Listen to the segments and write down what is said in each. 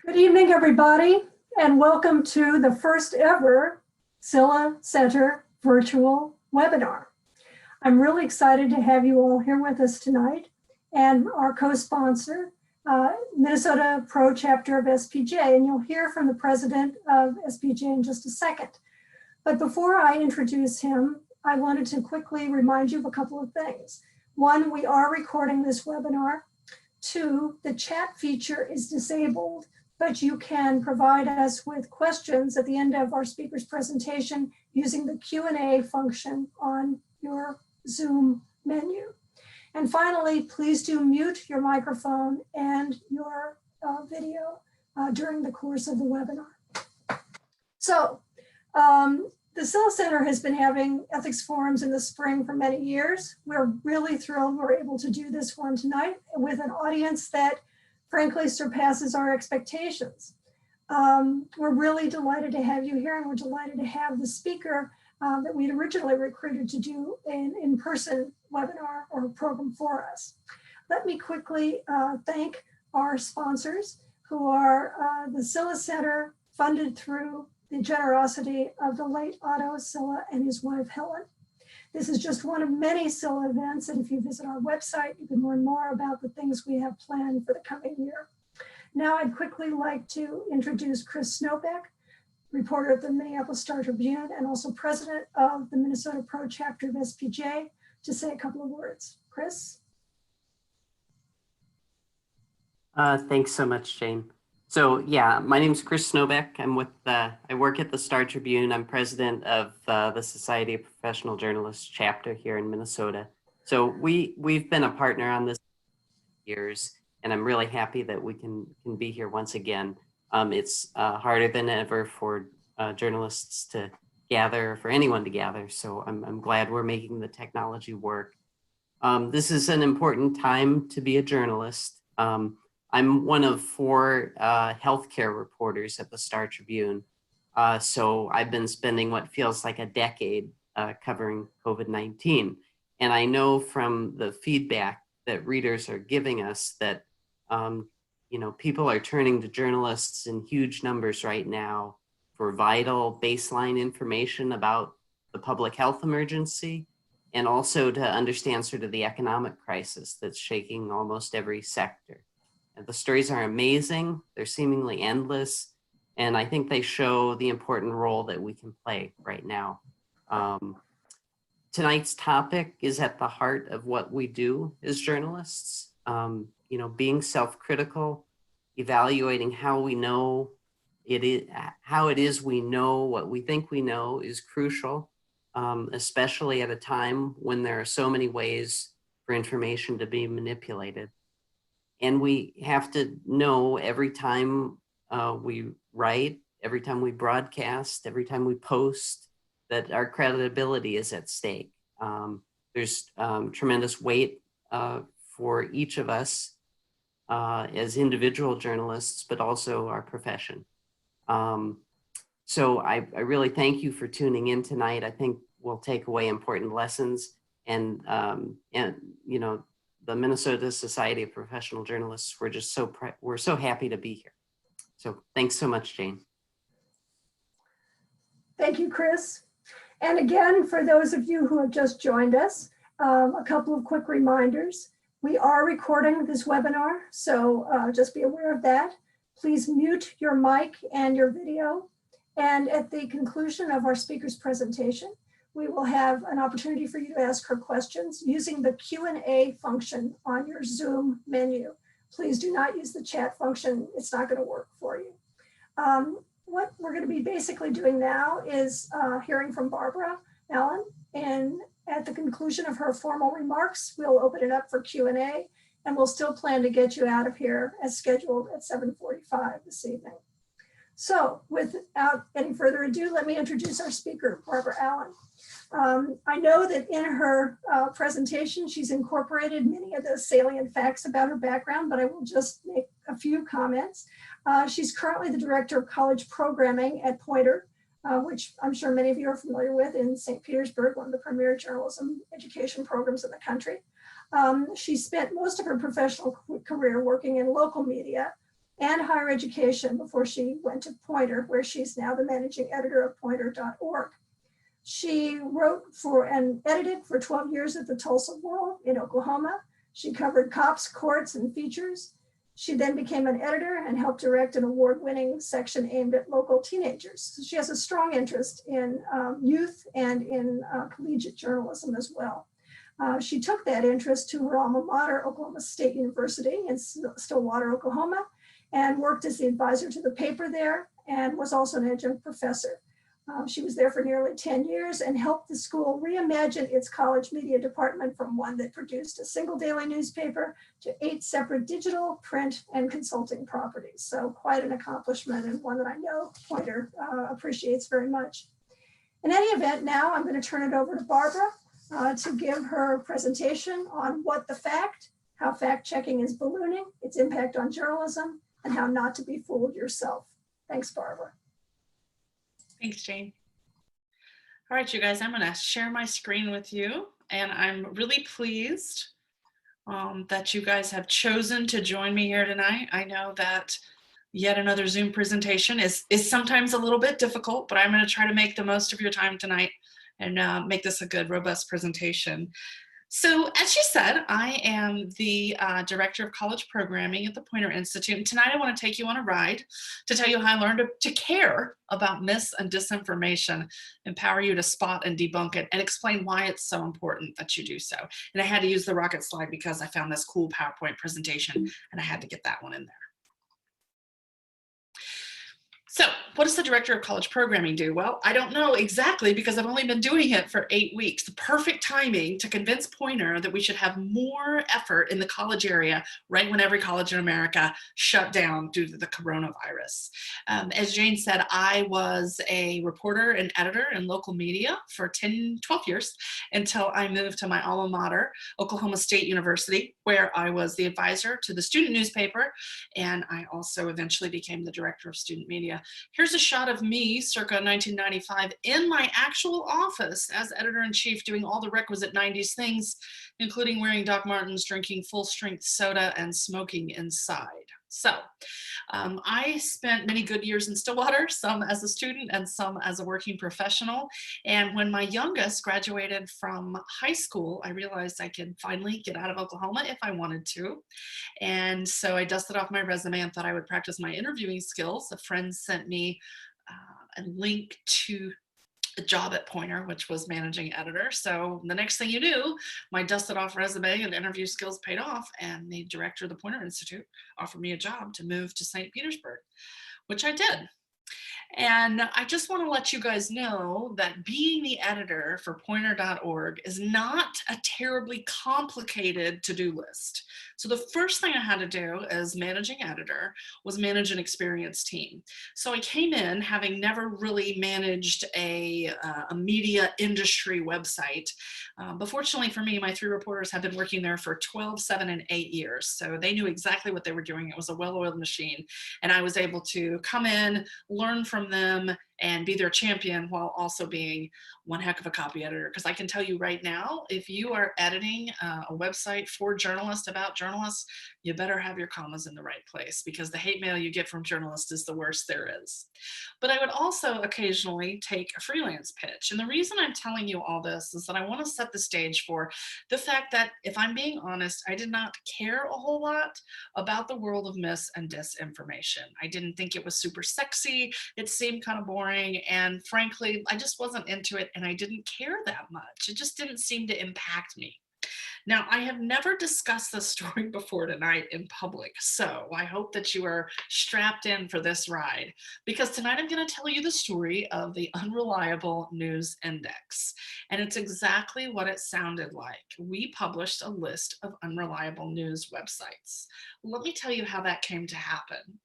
Good evening, everybody, and welcome to the first ever Silha Center virtual webinar. I'm really excited to have you all here with us tonight, and our co-sponsor, Minnesota Pro Chapter of SPJ, and you'll hear from the president of SPJ in just a second. But before I introduce him, I wanted to quickly remind you of a couple of things. One, we are recording this webinar. Two, the chat feature is disabled, but you can provide us with questions at the end of our speaker's presentation using the Q&A function on your Zoom menu. And finally, please do mute your microphone and your video during the course of the webinar. So the Silha Center has been having ethics forums in the spring for many years. We're really thrilled we're able to do this one tonight with an audience that frankly surpasses our expectations. We're really delighted to have you here, and we're delighted to have the speaker that we'd originally recruited to do an in-person webinar or program for us. Let me quickly thank our sponsors, who are the Silha Center, funded through the generosity of the late Otto Silha and his wife Helen. This is just one of many Silha events, and if you visit our website, you can learn more about the things we have planned for the coming year. Now I'd quickly like to introduce Chris Snowbeck, reporter at the Minneapolis Star Tribune and also president of the Minnesota Pro Chapter of SPJ, to say a couple of words. Chris? Thanks so much, Jane. So yeah, my name is Chris Snowbeck. I work at the Star Tribune. I'm president of the Society of Professional Journalists chapter here in Minnesota. So we've been a partner on this for years, and I'm really happy that we can be here once again. It's harder than ever for journalists to gather, for anyone to gather. So I'm glad we're making the technology work. This is an important time to be a journalist. I'm one of 4 healthcare reporters at the Star Tribune. So I've been spending what feels like a decade covering COVID-19. And I know from the feedback that readers are giving us that, people are turning to journalists in huge numbers right now for vital baseline information about the public health emergency, and also to understand sort of the economic crisis that's shaking almost every sector. The stories are amazing, they're seemingly endless, and I think they show the important role that we can play right now. Tonight's topic is at the heart of what we do as journalists. Being self-critical, evaluating how we know how it is we know what we think we know is crucial, especially at a time when there are so many ways for information to be manipulated. And we have to know every time we write, every time we broadcast, every time we post, that our credibility is at stake. There's tremendous weight for each of us as individual journalists, but also our profession. So I really thank you for tuning in tonight. I think we'll take away important lessons, and the Minnesota Society of Professional Journalists, we're so happy to be here. So thanks so much, Jane. Thank you, Chris. And again, for those of you who have just joined us, a couple of quick reminders. We are recording this webinar, so just be aware of that. Please mute your mic and your video. And at the conclusion of our speaker's presentation, we will have an opportunity for you to ask her questions using the Q&A function on your Zoom menu. Please do not use the chat function. It's not going to work for you. What we're going to be basically doing now is hearing from Barbara Allen, and at the conclusion of her formal remarks, we'll open it up for Q&A, and we'll still plan to get you out of here as scheduled at 7:45 this evening. So without any further ado, let me introduce our speaker, Barbara Allen. I know that in her presentation, she's incorporated many of the salient facts about her background, but I will just make a few comments. She's currently the director of college programming at Poynter, which I'm sure many of you are familiar with, in St. Petersburg, one of the premier journalism education programs in the country. She spent most of her professional career working in local media, and higher education before she went to Poynter, where she's now the managing editor of Poynter.org. She wrote for and edited for 12 years at the Tulsa World in Oklahoma. She covered cops, courts, and features. She then became an editor and helped direct an award-winning section aimed at local teenagers. So she has a strong interest in youth and in collegiate journalism as well. She took that interest to her alma mater, Oklahoma State University in Stillwater, Oklahoma, and worked as the advisor to the paper there and was also an adjunct professor. She was there for nearly 10 years and helped the school reimagine its college media department from one that produced a single daily newspaper to 8 separate digital, print, and consulting properties. So quite an accomplishment, and one that I know Poynter appreciates very much. In any event, now I'm going to turn it over to Barbara to give her presentation on what the fact, how fact-checking is ballooning, its impact on journalism, and how not to be fooled yourself. Thanks, Barbara. Thanks, Jane. All right, you guys, I'm going to share my screen with you, and I'm really pleased that you guys have chosen to join me here tonight. I know that yet another Zoom presentation is sometimes a little bit difficult, but I'm going to try to make the most of your time tonight and make this a good, robust presentation. So as you said, I am the Director of College Programming at the Poynter Institute. And tonight I want to take you on a ride to tell you how I learned to care about mis and disinformation, empower you to spot and debunk it, and explain why it's so important that you do so. And I had to use the rocket slide because I found this cool PowerPoint presentation and I had to get that one in there. So what does the Director of College Programming do? Well, I don't know exactly because I've only been doing it for 8 weeks. The perfect timing to convince Poynter that we should have more effort in the college area right when every college in America shut down due to the coronavirus. As Jane said, I was a reporter and editor in local media for 12 years until I moved to my alma mater, Oklahoma State University, where I was the advisor to the student newspaper, and I also eventually became the director of student media. Here's a shot of me circa 1995 in my actual office as editor-in-chief doing all the requisite 90s things, including wearing Doc Martens, drinking full-strength soda, and smoking inside. So I spent many good years in Stillwater, some as a student and some as a working professional. And when my youngest graduated from high school, I realized I could finally get out of Oklahoma if I wanted to. And so I dusted off my resume and thought I would practice my interviewing skills. A friend sent me a link to a job at Poynter, which was managing editor. So the next thing you knew, my dusted off resume and interview skills paid off, and the director of the Poynter Institute offered me a job to move to St. Petersburg, which I did. And I just want to let you guys know that being the editor for Poynter.org is not a terribly complicated to-do list. So the first thing I had to do as managing editor was manage an experienced team. So I came in having never really managed a media industry website. But fortunately for me, my 3 reporters have been working there for 12, 7, and 8 years. So they knew exactly what they were doing. It was a well-oiled machine. And I was able to come in, learn from them, and be their champion while also being one heck of a copy editor. Because I can tell you right now, if you are editing a website for journalists about journalists, you better have your commas in the right place, because the hate mail you get from journalists is the worst there is. But I would also occasionally take a freelance pitch. And the reason I'm telling you all this is that I want to set the stage for the fact that, if I'm being honest, I did not care a whole lot about the world of mis and disinformation. I didn't think it was super sexy. It seemed kind of boring. And frankly, I just wasn't into it, and I didn't care that much. It just didn't seem to impact me. Now, I have never discussed this story before tonight in public, so I hope that you are strapped in for this ride, because tonight I'm going to tell you the story of the Unreliable News Index, and it's exactly what it sounded like. We published a list of unreliable news websites. Let me tell you how that came to happen.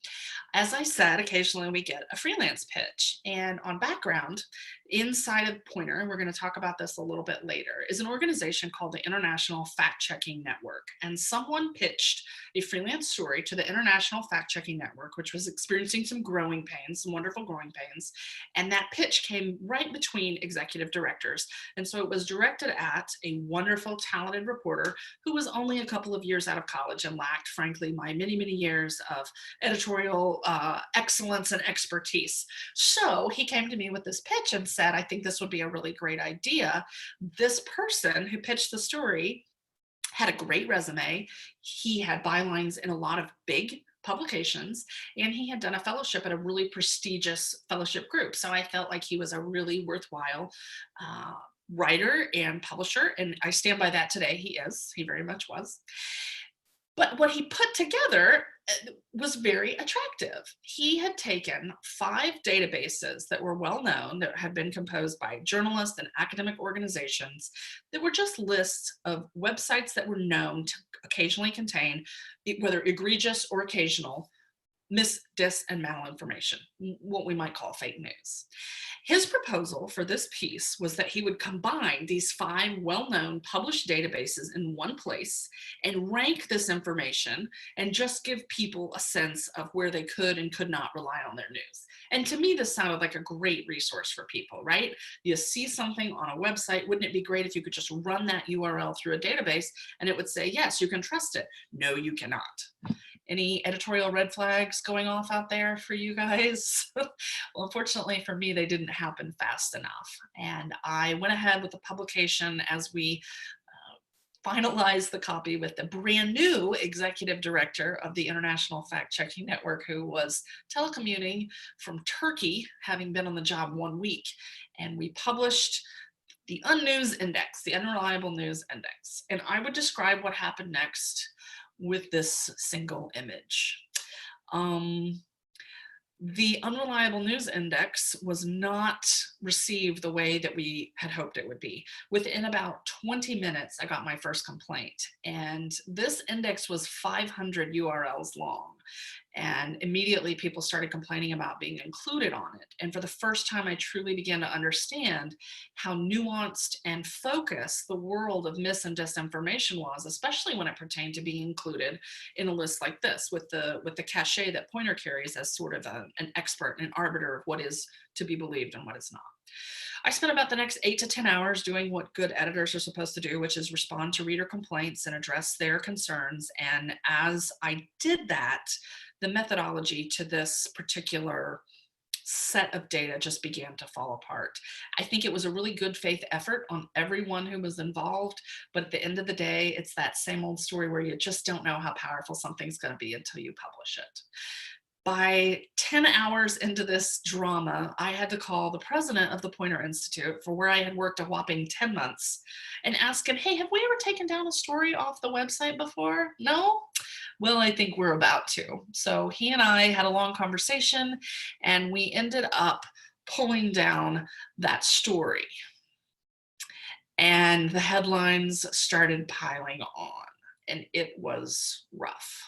As I said, occasionally we get a freelance pitch, and on background inside of Poynter, and we're going to talk about this a little bit later, is an organization called the International Fact-Checking Network. And someone pitched a freelance story to the International Fact-Checking Network, which was experiencing some growing pains, some wonderful growing pains. And that pitch came right between executive directors. And so it was directed at a wonderful, talented reporter who was only a couple of years out of college and lacked, frankly, my many, many years of editorial excellence and expertise. So he came to me with this pitch and said, I think this would be a really great idea. This person who pitched the story had a great resume. He had bylines in a lot of big publications, and he had done a fellowship at a really prestigious fellowship group. So I felt like he was a really worthwhile writer and publisher, and I stand by that today. He very much was. But what he put together was very attractive. He had taken 5 databases that were well known, that had been composed by journalists and academic organizations, that were just lists of websites that were known to occasionally contain, whether egregious or occasional, mis, dis, and malinformation, what we might call fake news. His proposal for this piece was that he would combine these 5 well-known published databases in one place and rank this information and just give people a sense of where they could and could not rely on their news. And to me, this sounded like a great resource for people, right? You see something on a website, wouldn't it be great if you could just run that URL through a database and it would say, yes, you can trust it. No, you cannot. Any editorial red flags going off out there for you guys? Well, unfortunately for me, they didn't happen fast enough. And I went ahead with the publication as we finalized the copy with the brand new executive director of the International Fact-Checking Network, who was telecommuting from Turkey, having been on the job 1 week. And we published the Unnews Index, the Unreliable News Index. And I would describe what happened next with this single image. The Unreliable News Index was not received the way that we had hoped it would be. Within about 20 minutes, I got my first complaint. And this index was 500 URLs long. And immediately people started complaining about being included on it. And for the first time, I truly began to understand how nuanced and focused the world of mis and disinformation was, especially when it pertained to being included in a list like this, with the cachet that Poynter carries as sort of an expert and an arbiter of what is to be believed and what is not. I spent about the next 8 to 10 hours doing what good editors are supposed to do, which is respond to reader complaints and address their concerns. And as I did that, the methodology to this particular set of data just began to fall apart. I think it was a really good faith effort on everyone who was involved, but at the end of the day, it's that same old story where you just don't know how powerful something's going to be until you publish it. By 10 hours into this drama, I had to call the president of the Poynter Institute, for where I had worked a whopping 10 months, and ask him, hey, have we ever taken down a story off the website before? No? Well, I think we're about to. So he and I had a long conversation, and we ended up pulling down that story. And the headlines started piling on, and it was rough.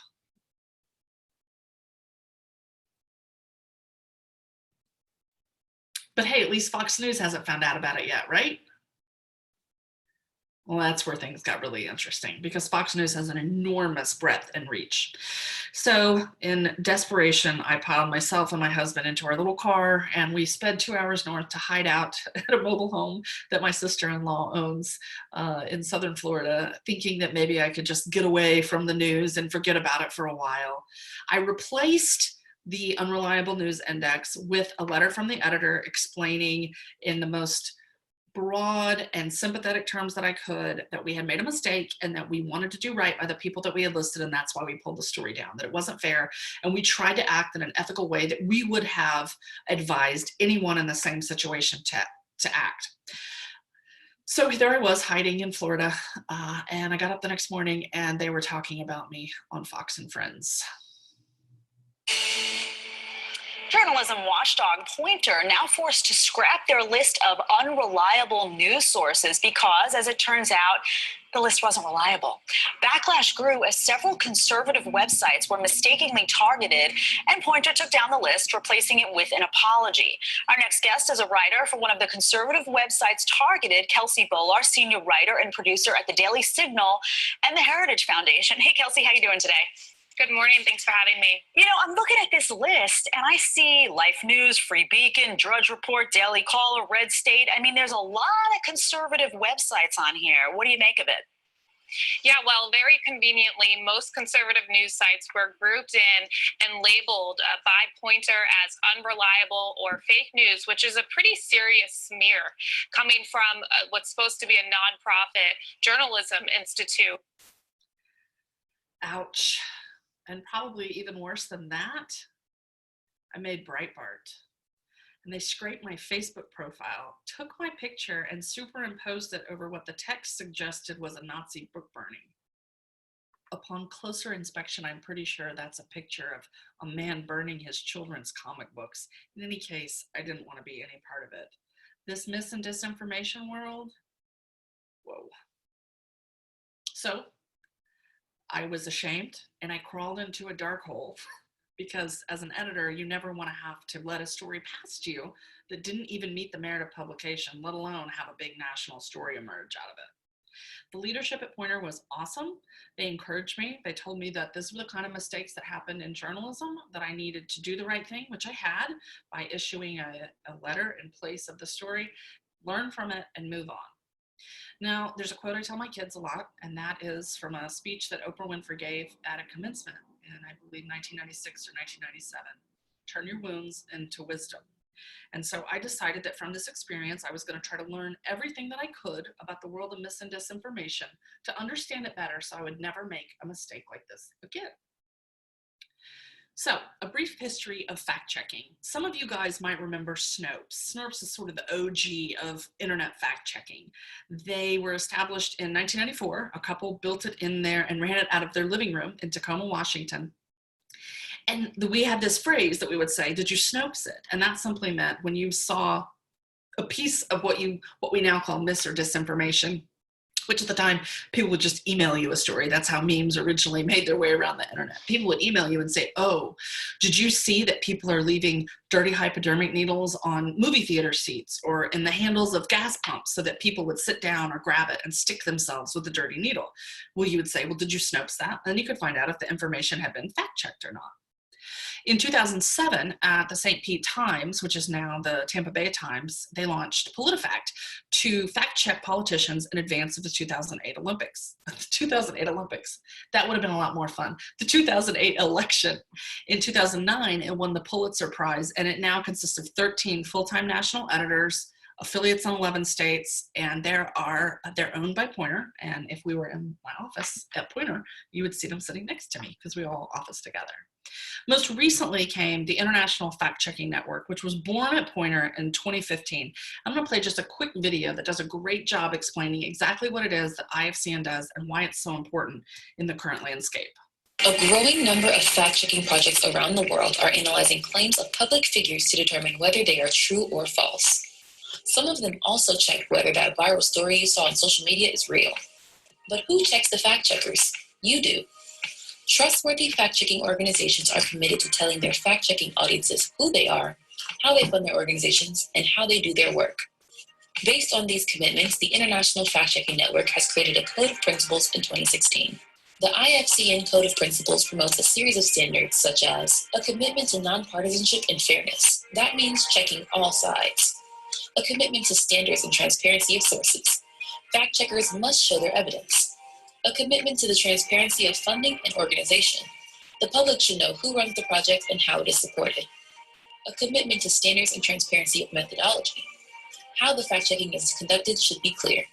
But hey, at least Fox News hasn't found out about it yet, right? Well, that's where things got really interesting, because Fox News has an enormous breadth and reach. So in desperation, I piled myself and my husband into our little car, and we sped 2 hours north to hide out at a mobile home that my sister-in-law owns in Southern Florida, thinking that maybe I could just get away from the news and forget about it for a while. I replaced the Unreliable News Index with a letter from the editor explaining in the most broad and sympathetic terms that I could that we had made a mistake and that we wanted to do right by the people that we had listed, and that's why we pulled the story down, that it wasn't fair, and we tried to act in an ethical way that we would have advised anyone in the same situation to act. So there I was, hiding in Florida, and I got up the next morning and they were talking about me on Fox and Friends. Journalism watchdog Poynter now forced to scrap their list of unreliable news sources because, as it turns out, The list wasn't reliable. Backlash grew as several conservative websites were mistakenly targeted, and Poynter took down the list, replacing it with an apology. Our next guest is a writer for one of the conservative websites targeted, Kelsey Bolar, senior writer and producer at the Daily Signal and the Heritage Foundation. Hey, Kelsey, how you doing today? Good morning. Thanks for having me. You know, I'm looking at this list and I see Life News, Free Beacon, Drudge Report, Daily Caller, Red State. I mean, there's a lot of conservative websites on here. What do you make of it? Yeah, well, very conveniently, most conservative news sites were grouped in and labeled by Poynter as unreliable or fake news, which is a pretty serious smear coming from what's supposed to be a nonprofit journalism institute. Ouch. And probably even worse than that, I made Breitbart. And they scraped my Facebook profile, took my picture, and superimposed it over what the text suggested was a Nazi book burning. Upon closer inspection, I'm pretty sure that's a picture of a man burning his children's comic books. In any case, I didn't want to be any part of it. This mis and disinformation world, whoa. So I was ashamed and I crawled into a dark hole because as an editor, you never want to have to let a story past you that didn't even meet the merit of publication, let alone have a big national story emerge out of it. The leadership at Poynter was awesome. They encouraged me. They told me that this were the kind of mistakes that happened in journalism, that I needed to do the right thing, which I had by issuing a letter in place of the story, learn from it and move on. Now, there's a quote I tell my kids a lot, and that is from a speech that Oprah Winfrey gave at a commencement in, I believe, 1996 or 1997. Turn your wounds into wisdom. And so I decided that from this experience, I was going to try to learn everything that I could about the world of mis and disinformation to understand it better so I would never make a mistake like this again. So, a brief history of fact-checking. Some of you guys might remember Snopes. Snopes is sort of the OG of internet fact-checking. They were established in 1994. A couple built it in there and ran it out of their living room in Tacoma, Washington. And we had this phrase that we would say, did you Snopes it? And that simply meant when you saw a piece of what we now call mis or disinformation, which at the time, people would just email you a story. That's how memes originally made their way around the internet. People would email you and say, oh, did you see that people are leaving dirty hypodermic needles on movie theater seats or in the handles of gas pumps so that people would sit down or grab it and stick themselves with the dirty needle? Well, you would say, well, did you Snopes that? And then you could find out if the information had been fact-checked or not. In 2007, at the St. Pete Times, which is now the Tampa Bay Times, they launched PolitiFact to fact-check politicians in advance of the 2008 Olympics. The 2008 Olympics, that would have been a lot more fun. The 2008 election. In 2009, it won the Pulitzer Prize, and it now consists of 13 full-time national editors, affiliates in 11 states, and they're owned by Poynter. And if we were in my office at Poynter, you would see them sitting next to me because we all office together. Most recently came the International Fact-Checking Network, which was born at Poynter in 2015. I'm going to play just a quick video that does a great job explaining exactly what it is that IFCN does and why it's so important in the current landscape. A growing number of fact-checking projects around the world are analyzing claims of public figures to determine whether they are true or false. Some of them also check whether that viral story you saw on social media is real. But who checks the fact-checkers? You do. Trustworthy fact-checking organizations are committed to telling their fact-checking audiences who they are, how they fund their organizations, and how they do their work. Based on these commitments, the International Fact-Checking Network has created a Code of Principles in 2016. The IFCN Code of Principles promotes a series of standards such as a commitment to nonpartisanship and fairness. That means checking all sides. A commitment to standards and transparency of sources. Fact-checkers must show their evidence. A commitment to the transparency of funding and organization. The public should know who runs the project and how it is supported. A commitment to standards and transparency of methodology. How the fact-checking is conducted should be clear.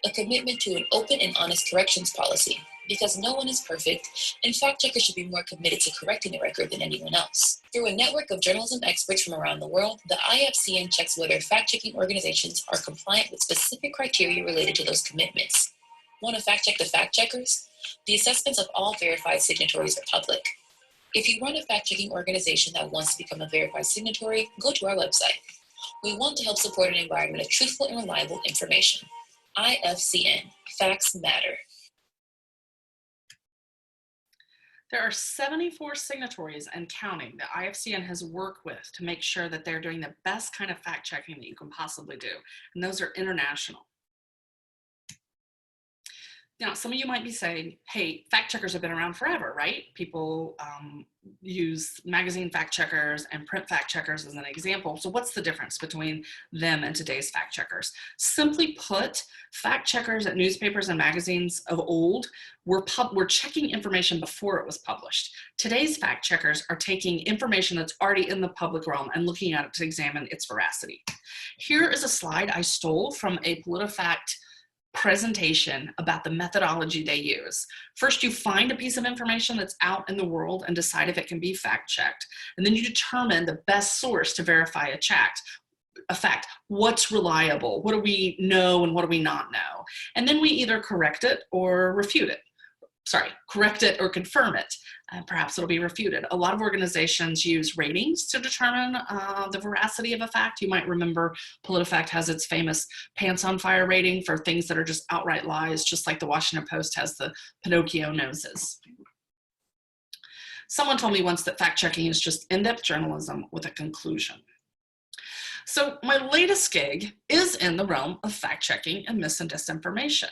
A commitment to an open and honest corrections policy, because no one is perfect, and fact-checkers should be more committed to correcting the record than anyone else. Through a network of journalism experts from around the world, the IFCN checks whether fact-checking organizations are compliant with specific criteria related to those commitments. Want to fact-check the fact-checkers? The assessments of all verified signatories are public. If you run a fact-checking organization that wants to become a verified signatory, go to our website. We want to help support an environment of truthful and reliable information. IFCN, Facts matter. There are 74 signatories and counting that IFCN has worked with to make sure that they're doing the best kind of fact checking that you can possibly do. And those are international. Now, some of you might be saying, hey, fact checkers have been around forever, right? People use magazine fact checkers and print fact checkers as an example. So what's the difference between them and today's fact checkers? Simply put, fact checkers at newspapers and magazines of old were checking information before it was published. Today's fact checkers are taking information that's already in the public realm and looking at it to examine its veracity. Here is a slide I stole from a PolitiFact presentation about the methodology they use. First, you find a piece of information that's out in the world and decide if it can be fact checked. And then you determine the best source to verify a fact. What's reliable? What do we know and what do we not know? And then we either correct it or refute it. Correct it or confirm it. Perhaps it'll be refuted. A lot of organizations use ratings to determine the veracity of a fact. You might remember PolitiFact has its famous pants on fire rating for things that are just outright lies, just like the Washington Post has the Pinocchio noses. Someone told me once that fact checking is just in-depth journalism with a conclusion. So my latest gig is in the realm of fact-checking and mis and disinformation.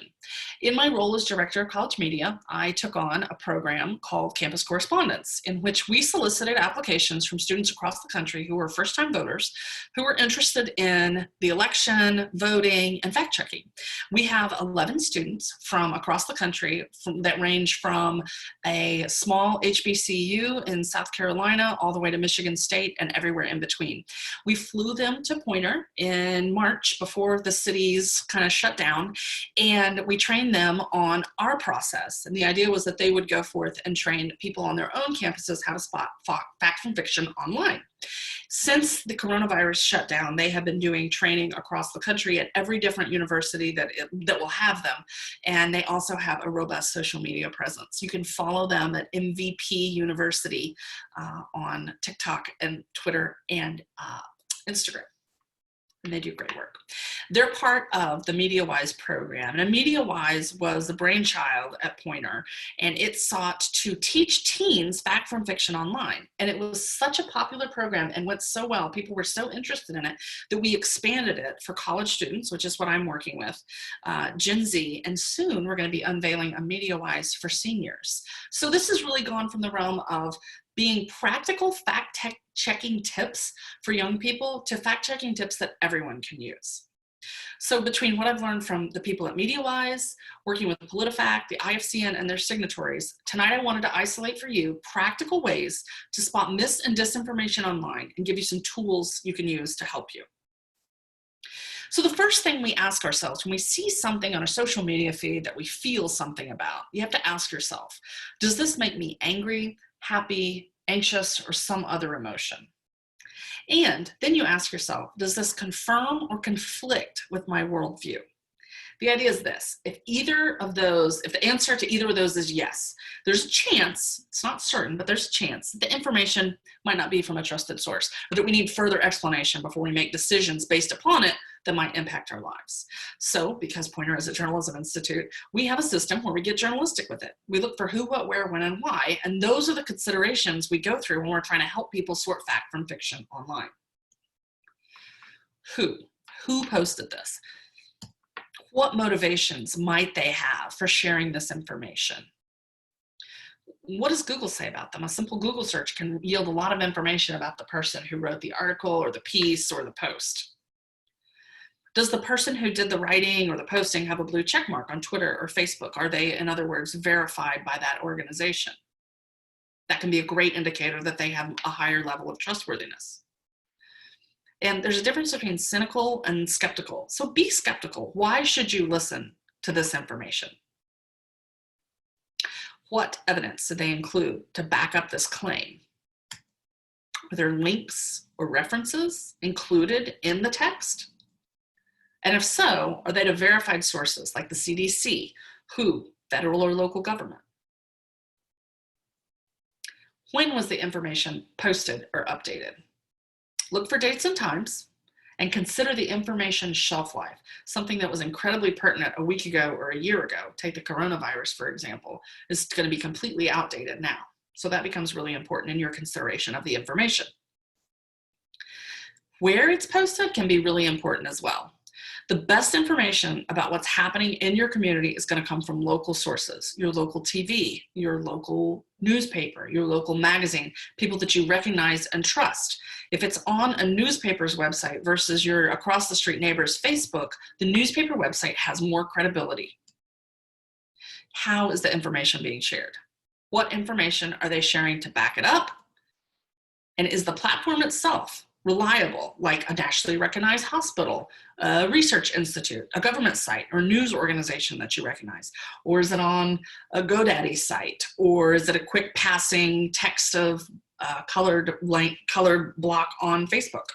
In my role as Director of College Media, I took on a program called Campus Correspondents, in which we solicited applications from students across the country who were first-time voters, who were interested in the election, voting, and fact-checking. We have 11 students from across the country that range from a small HBCU in South Carolina all the way to Michigan State and everywhere in between. We flew them to Poynter in March before the cities kind of shut down, and we trained them on our process. And the idea was that they would go forth and train people on their own campuses how to spot fact from fiction online. Since the coronavirus shut down, they have been doing training across the country at every different university that will have them. And they also have a robust social media presence. You can follow them at MVP University on TikTok and Twitter and Instagram. And they do great work. They're part of the MediaWise program. And MediaWise was the brainchild at Poynter, and it sought to teach teens fact from fiction online. And it was such a popular program and went so well, people were so interested in it, that we expanded it for college students, which is what I'm working with, Gen Z, and soon we're going to be unveiling a MediaWise for seniors. So this has really gone from the realm of being practical fact-checking tips for young people to fact-checking tips that everyone can use. So between what I've learned from the people at MediaWise, working with PolitiFact, the IFCN, and their signatories, tonight I wanted to isolate for you practical ways to spot mis and disinformation online and give you some tools you can use to help you. So the first thing we ask ourselves when we see something on a social media feed that we feel something about, you have to ask yourself, does this make me angry, happy, anxious, or some other emotion? And then you ask yourself, does this confirm or conflict with my worldview? The idea is this: if the answer to either of those is yes, there's a chance, it's not certain, but there's a chance that the information might not be from a trusted source, or that we need further explanation before we make decisions based upon it that might impact our lives. So, because Poynter is a journalism institute, we have a system where we get journalistic with it. We look for who, what, where, when, and why, and those are the considerations we go through when we're trying to help people sort fact from fiction online. Who posted this? What motivations might they have for sharing this information? What does Google say about them? A simple Google search can yield a lot of information about the person who wrote the article or the piece or the post. Does the person who did the writing or the posting have a blue check mark on Twitter or Facebook? Are they, in other words, verified by that organization? That can be a great indicator that they have a higher level of trustworthiness. And there's a difference between cynical and skeptical. So be skeptical. Why should you listen to this information? What evidence did they include to back up this claim? Are there links or references included in the text? And if so, are they to verified sources like the CDC, WHO, federal or local government? When was the information posted or updated? Look for dates and times, and consider the information shelf life. Something that was incredibly pertinent a week ago or a year ago, take the coronavirus for example, is going to be completely outdated now. So that becomes really important in your consideration of the information. Where it's posted can be really important as well. The best information about what's happening in your community is going to come from local sources, your local TV, your local newspaper, your local magazine, people that you recognize and trust. If it's on a newspaper's website versus your across the street neighbor's Facebook, the newspaper website has more credibility. How is the information being shared? What information are they sharing to back it up? And is the platform itself reliable, like a nationally recognized hospital, a research institute, a government site, or news organization that you recognize? Or is it on a GoDaddy site? Or is it a quick passing text of colored block on Facebook?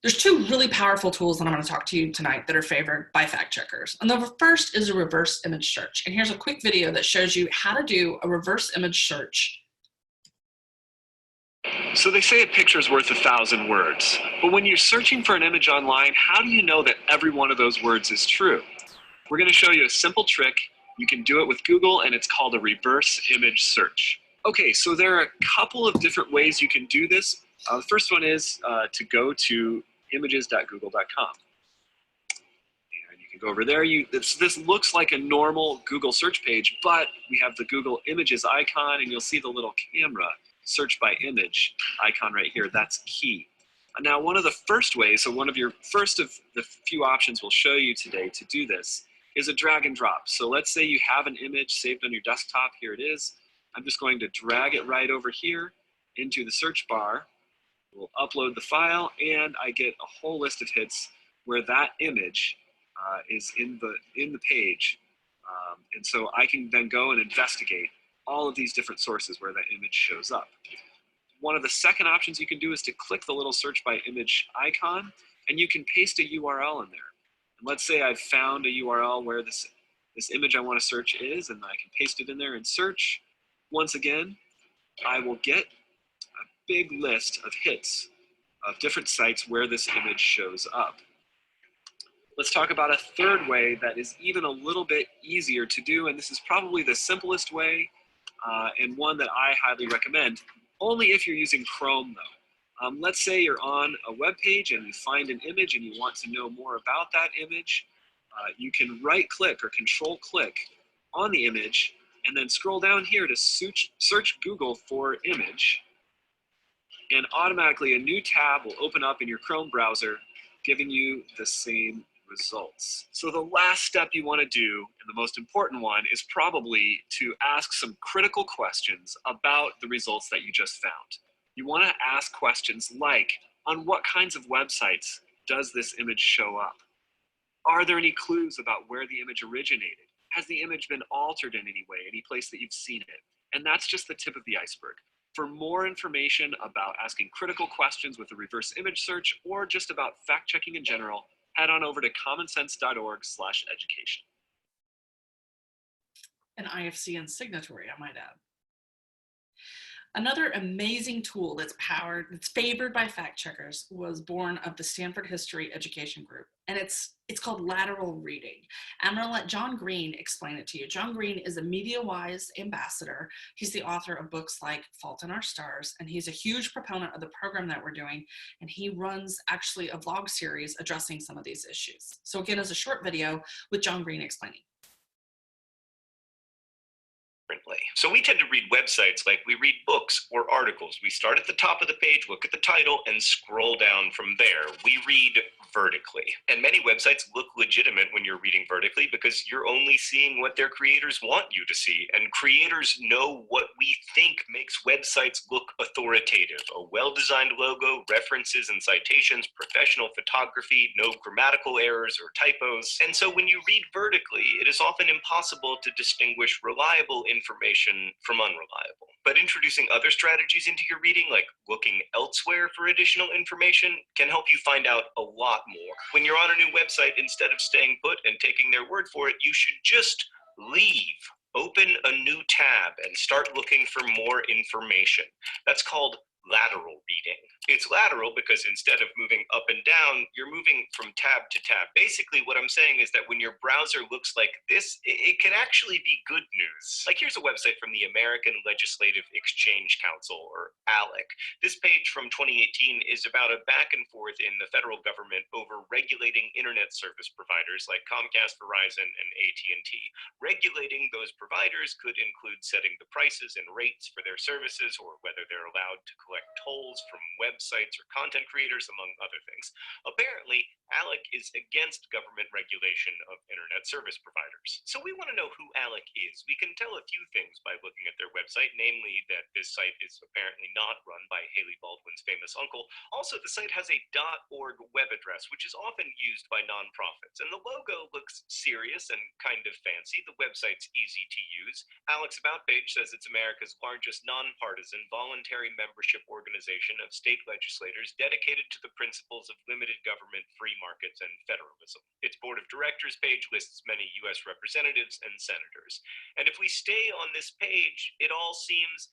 There's two really powerful tools that I'm going to talk to you tonight that are favored by fact checkers. And the first is a reverse image search. And here's a quick video that shows you how to do a reverse image search. So they say a picture is worth 1,000 words, but when you're searching for an image online, how do you know that every one of those words is true? We're going to show you a simple trick. You can do it with Google, and it's called a reverse image search. Okay, so there are a couple of different ways you can do this. The first one is to go to images.google.com. And you can go over there. This looks like a normal Google search page, but we have the Google Images icon, and you'll see the little camera search by image icon right here. That's key. Now, one of the first ways, so one of your first of the few options we'll show you today to do this is a drag and drop. So let's say you have an image saved on your desktop. Here it is. I'm just going to drag it right over here into the search bar. We'll upload the file, and I get a whole list of hits where that image is in the page. And so I can then go and investigate all of these different sources where that image shows up. One of the second options you can do is to click the little search by image icon, and you can paste a URL in there. And let's say I've found a URL where this image I want to search is, and I can paste it in there and search. Once again, I will get a big list of hits of different sites where this image shows up. Let's talk about a third way that is even a little bit easier to do, and this is probably the simplest way, and one that I highly recommend, only if you're using Chrome though. Let's say you're on a web page and you find an image and you want to know more about that image. You can right click or control click on the image and then scroll down here to search Google for image, and automatically a new tab will open up in your Chrome browser giving you the same results. So the last step you want to do, and the most important one, is probably to ask some critical questions about the results that you just found. You want to ask questions like, on what kinds of websites does this image show up? Are there any clues about where the image originated? Has the image been altered in any way, any place that you've seen it? And that's just the tip of the iceberg. For more information about asking critical questions with a reverse image search, or just about fact checking in general, head on over to commonsense.org/education. An IFCN signatory, I might add. Another amazing tool that's favored by fact checkers was born of the Stanford History Education Group, and it's called lateral reading. I'm going to let John Green explain it to you. John Green is a MediaWise ambassador. He's the author of books like Fault in Our Stars, and he's a huge proponent of the program that we're doing, and he runs actually a vlog series addressing some of these issues. So again, as a short video with John Green explaining. So we tend to read websites like we read books or articles. We start at the top of the page, look at the title, and scroll down from there. We read vertically. And many websites look legitimate when you're reading vertically because you're only seeing what their creators want you to see. And creators know what we think makes websites look authoritative. A well-designed logo, references and citations, professional photography, no grammatical errors or typos. And so when you read vertically, it is often impossible to distinguish reliable information from unreliable. But introducing other strategies into your reading, like looking elsewhere for additional information, can help you find out a lot more. When you're on a new website, instead of staying put and taking their word for it, you should just leave. Open a new tab and start looking for more information. That's called lateral reading. It's lateral because instead of moving up and down, you're moving from tab to tab. Basically, what I'm saying is that when your browser looks like this, it can actually be good news. Like here's a website from the American Legislative Exchange Council, or ALEC. This page from 2018 is about a back and forth in the federal government over regulating internet service providers like Comcast, Verizon, and AT&T. Regulating those providers could include setting the prices and rates for their services, or whether they're allowed to collect tolls from websites or content creators, among other things. Apparently, ALEC is against government regulation of internet service providers. So we want to know who ALEC is. We can tell a few things by looking at their website, namely that this site is apparently not run by Haley Baldwin's famous uncle. Also, the site has a .org web address, which is often used by nonprofits, and the logo looks serious and kind of fancy. The website's easy to use. ALEC's About page says it's America's largest nonpartisan voluntary membership organization of state legislators dedicated to the principles of limited government, free markets, and federalism. Its board of directors page lists many U.S. representatives and senators. And if we stay on this page, it all seems,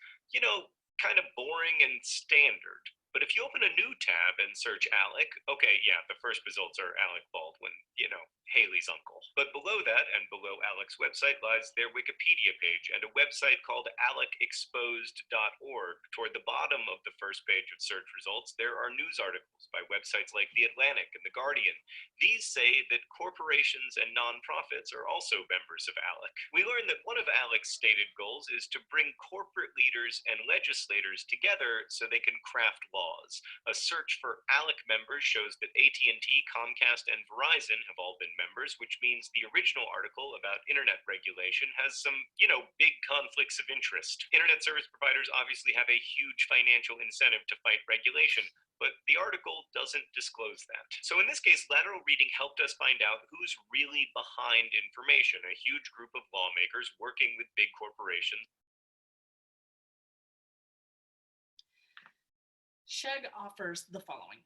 kind of boring and standard. But if you open a new tab and search ALEC, okay, yeah, the first results are Alec Baldwin, Haley's uncle. But below that, and below ALEC's website, lies their Wikipedia page and a website called alecexposed.org. Toward the bottom of the first page of search results, there are news articles by websites like The Atlantic and The Guardian. These say that corporations and nonprofits are also members of ALEC. We learned that one of ALEC's stated goals is to bring corporate leaders and legislators together so they can craft laws. A search for ALEC members shows that AT&T, Comcast, and Verizon have all been members, which means the original article about internet regulation has some, big conflicts of interest. Internet service providers obviously have a huge financial incentive to fight regulation, but the article doesn't disclose that. So in this case, lateral reading helped us find out who's really behind information, a huge group of lawmakers working with big corporations. Sheg offers the following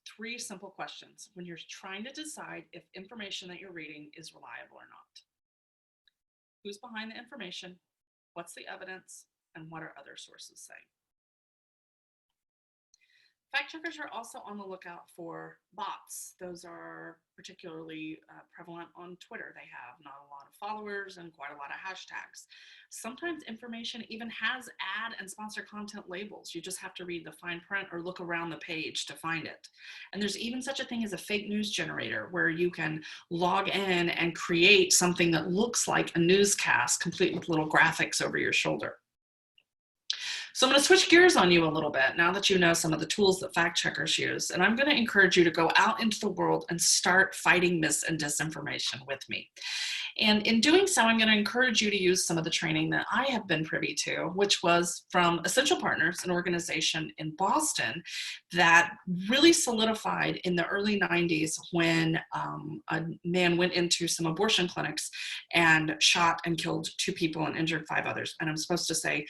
3 simple questions when you're trying to decide if information that you're reading is reliable or not. Who's behind the information? What's the evidence? And what are other sources saying? Fact checkers are also on the lookout for bots. Those are particularly prevalent on Twitter. They have not a lot of followers and quite a lot of hashtags. Sometimes information even has ad and sponsor content labels. You just have to read the fine print or look around the page to find it. And there's even such a thing as a fake news generator where you can log in and create something that looks like a newscast complete with little graphics over your shoulder. So I'm going to switch gears on you a little bit now that you know some of the tools that fact checkers use, and I'm going to encourage you to go out into the world and start fighting mis and disinformation with me. And in doing so, I'm going to encourage you to use some of the training that I have been privy to, which was from Essential Partners, an organization in Boston that really solidified in the early 90s when a man went into some abortion clinics and shot and killed 2 people and injured 5 others. And I'm supposed to say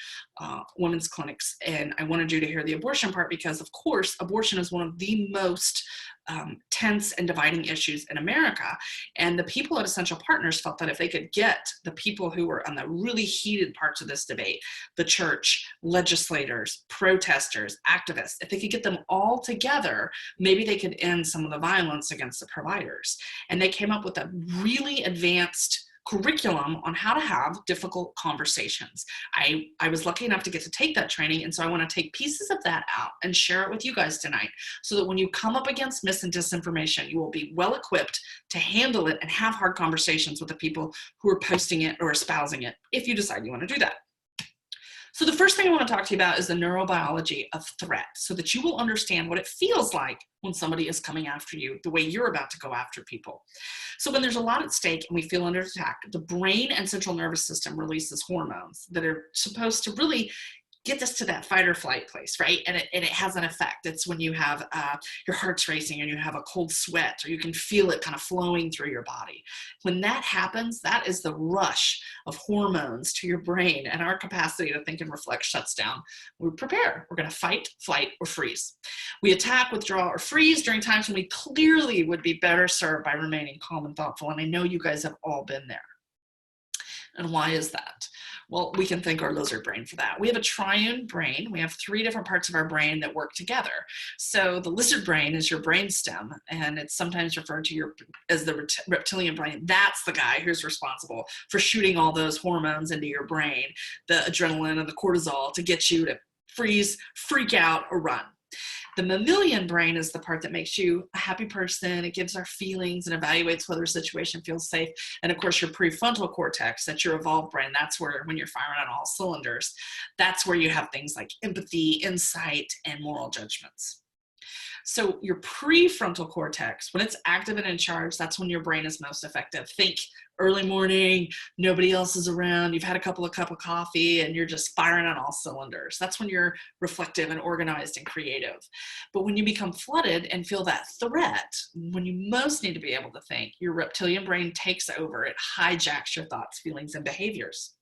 women's clinics. And I wanted you to hear the abortion part because, of course, abortion is one of the most tense and dividing issues in America. And the people at Essential Partners felt that if they could get the people who were on the really heated parts of this debate, the church, legislators, protesters, activists, if they could get them all together, maybe they could end some of the violence against the providers. And they came up with a really advanced curriculum on how to have difficult conversations. I was lucky enough to get to take that training, and so I want to take pieces of that out and share it with you guys tonight so that when you come up against mis and disinformation, you will be well equipped to handle it and have hard conversations with the people who are posting it or espousing it, if you decide you want to do that. So the first thing I want to talk to you about is the neurobiology of threat, so that you will understand what it feels like when somebody is coming after you the way you're about to go after people. So when there's a lot at stake and we feel under attack, the brain and central nervous system releases hormones that are supposed to really get us to that fight or flight place, right? And it has an effect. It's when you have your heart's racing and you have a cold sweat, or you can feel it kind of flowing through your body. When that happens, that is the rush of hormones to your brain, and our capacity to think and reflect shuts down. We prepare. We're going to fight, flight, or freeze. We attack, withdraw, or freeze during times when we clearly would be better served by remaining calm and thoughtful. And I know you guys have all been there. And why is that? Well, we can thank our lizard brain for that. We have a triune brain. We have 3 different parts of our brain that work together. So the lizard brain is your brain stem, and it's sometimes referred to as the reptilian brain. That's the guy who's responsible for shooting all those hormones into your brain, the adrenaline and the cortisol, to get you to freeze, freak out, or run. The mammalian brain is the part that makes you a happy person. It gives our feelings and evaluates whether a situation feels safe. And of course, your prefrontal cortex, that's your evolved brain. That's where, when you're firing on all cylinders, that's where you have things like empathy, insight, and moral judgments. So your prefrontal cortex, when it's active and in charge, that's when your brain is most effective. Think early morning, nobody else is around, you've had a cup of coffee, and you're just firing on all cylinders. That's when you're reflective and organized and creative. But when you become flooded and feel that threat, when you most need to be able to think, your reptilian brain takes over. It hijacks your thoughts, feelings, and behaviors.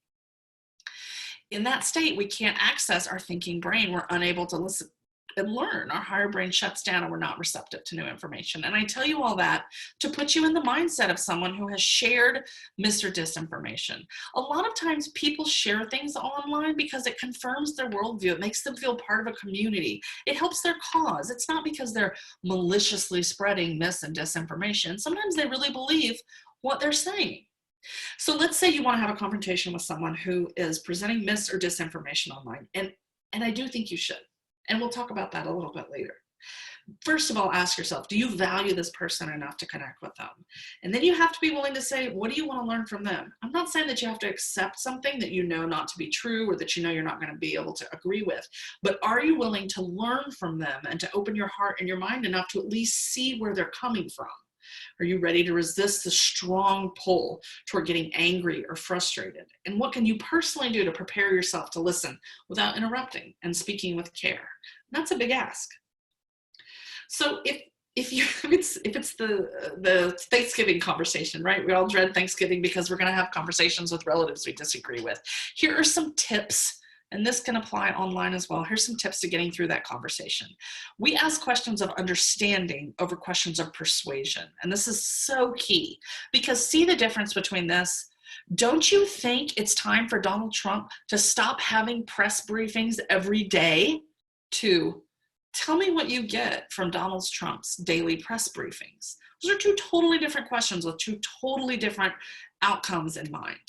In that state, we can't access our thinking brain. We're unable to listen and learn. Our higher brain shuts down and we're not receptive to new information. And I tell you all that to put you in the mindset of someone who has shared mis or disinformation. A lot of times people share things online because it confirms their worldview. It makes them feel part of a community. It helps their cause. It's not because they're maliciously spreading mis and disinformation. Sometimes they really believe what they're saying. So let's say you want to have a confrontation with someone who is presenting mis or disinformation online. And I do think you should. And we'll talk about that a little bit later. First of all, ask yourself, do you value this person enough to connect with them? And then you have to be willing to say, what do you want to learn from them? I'm not saying that you have to accept something that you know not to be true or that you know you're not going to be able to agree with, but are you willing to learn from them and to open your heart and your mind enough to at least see where they're coming from? Are you ready to resist the strong pull toward getting angry or frustrated? And what can you personally do to prepare yourself to listen without interrupting and speaking with care? And that's a big ask. So if it's the Thanksgiving conversation, right? We all dread Thanksgiving because we're going to have conversations with relatives we disagree with. Here are some tips. And this can apply online as well. Here's some tips to getting through that conversation. We ask questions of understanding over questions of persuasion. And this is so key because see the difference between this? Don't you think it's time for Donald Trump to stop having press briefings every day? To tell me what you get from Donald Trump's daily press briefings. Those are 2 totally different questions with 2 totally different outcomes in mind.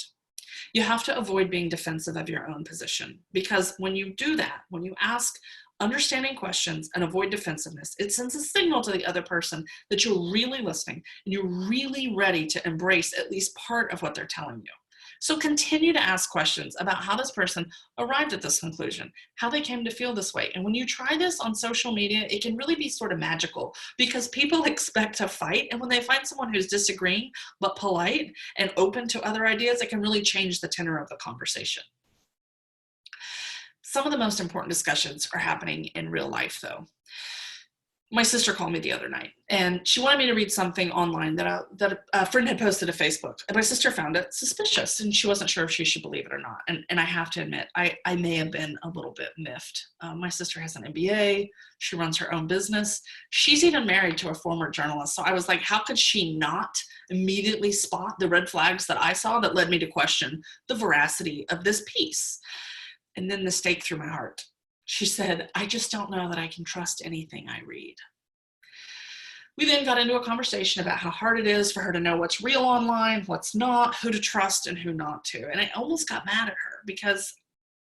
You have to avoid being defensive of your own position because when you do that, when you ask understanding questions and avoid defensiveness, it sends a signal to the other person that you're really listening and you're really ready to embrace at least part of what they're telling you. So continue to ask questions about how this person arrived at this conclusion, how they came to feel this way. And when you try this on social media, it can really be sort of magical because people expect to fight. And when they find someone who's disagreeing, but polite and open to other ideas, it can really change the tenor of the conversation. Some of the most important discussions are happening in real life, though. My sister called me the other night and she wanted me to read something online that a friend had posted to Facebook. And my sister found it suspicious and she wasn't sure if she should believe it or not. And I have to admit, I may have been a little bit miffed. My sister has an MBA. She runs her own business. She's even married to a former journalist. So I was like, how could she not immediately spot the red flags that I saw that led me to question the veracity of this piece? And then the stake through my heart. She said, I just don't know that I can trust anything I read. We then got into a conversation about how hard it is for her to know what's real online, what's not, who to trust and who not to. And I almost got mad at her because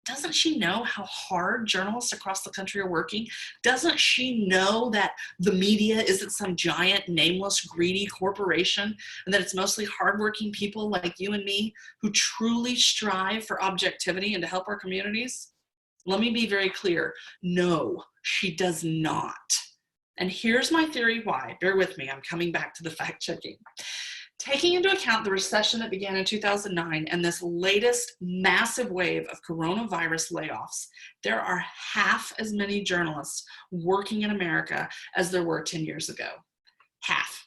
doesn't she know how hard journalists across the country are working? Doesn't she know that the media isn't some giant, nameless, greedy corporation and that it's mostly hardworking people like you and me who truly strive for objectivity and to help our communities? Let me be very clear. No, she does not. And here's my theory why. Bear with me. I'm coming back to the fact checking. Taking into account the recession that began in 2009 and this latest massive wave of coronavirus layoffs, there are half as many journalists working in America as there were 10 years ago. Half.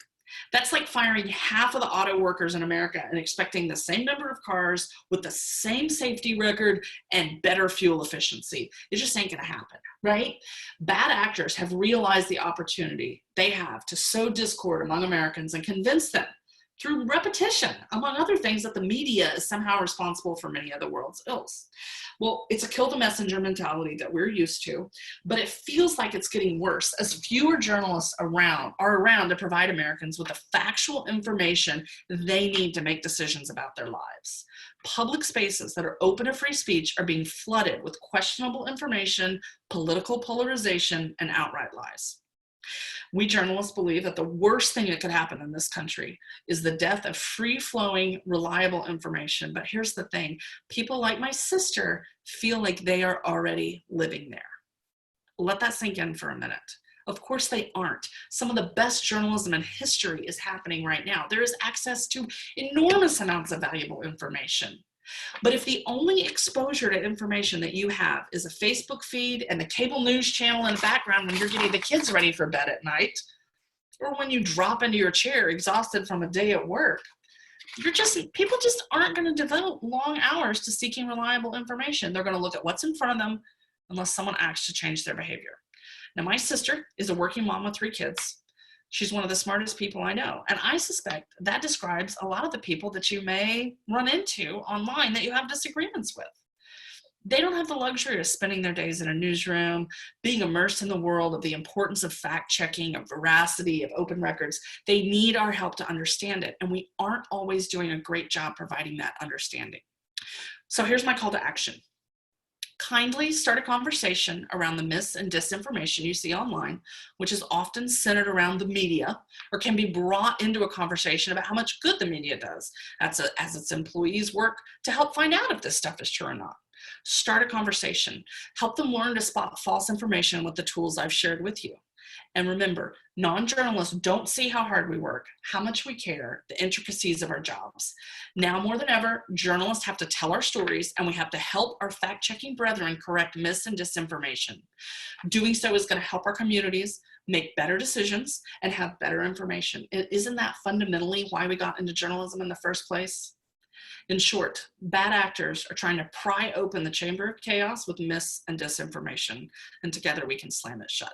That's like firing half of the auto workers in America and expecting the same number of cars with the same safety record and better fuel efficiency. It just ain't gonna happen, right? Bad actors have realized the opportunity they have to sow discord among Americans and convince them through repetition, among other things, that the media is somehow responsible for many of the world's ills. Well, it's a kill the messenger mentality that we're used to, but it feels like it's getting worse as fewer journalists are around to provide Americans with the factual information they need to make decisions about their lives. Public spaces that are open to free speech are being flooded with questionable information, political polarization, and outright lies. We journalists believe that the worst thing that could happen in this country is the death of free-flowing, reliable information. But here's the thing, people like my sister feel like they are already living there. Let that sink in for a minute. Of course they aren't. Some of the best journalism in history is happening right now. There is access to enormous amounts of valuable information. But if the only exposure to information that you have is a Facebook feed and the cable news channel in the background when you're getting the kids ready for bed at night, or when you drop into your chair exhausted from a day at work, people just aren't going to devote long hours to seeking reliable information. They're going to look at what's in front of them unless someone acts to change their behavior. Now, my sister is a working mom with 3 kids. She's one of the smartest people I know. And I suspect that describes a lot of the people that you may run into online that you have disagreements with. They don't have the luxury of spending their days in a newsroom, being immersed in the world of the importance of fact-checking, of veracity, of open records. They need our help to understand it. And we aren't always doing a great job providing that understanding. So here's my call to action. Kindly start a conversation around the mis and disinformation you see online, which is often centered around the media, or can be brought into a conversation about how much good the media does as its employees work to help find out if this stuff is true or not. Start a conversation. Help them learn to spot false information with the tools I've shared with you. And remember, non-journalists don't see how hard we work, how much we care, the intricacies of our jobs. Now more than ever, journalists have to tell our stories, and we have to help our fact-checking brethren correct mis and disinformation. Doing so is going to help our communities make better decisions and have better information. Isn't that fundamentally why we got into journalism in the first place? In short, bad actors are trying to pry open the chamber of chaos with mis and disinformation, and together we can slam it shut.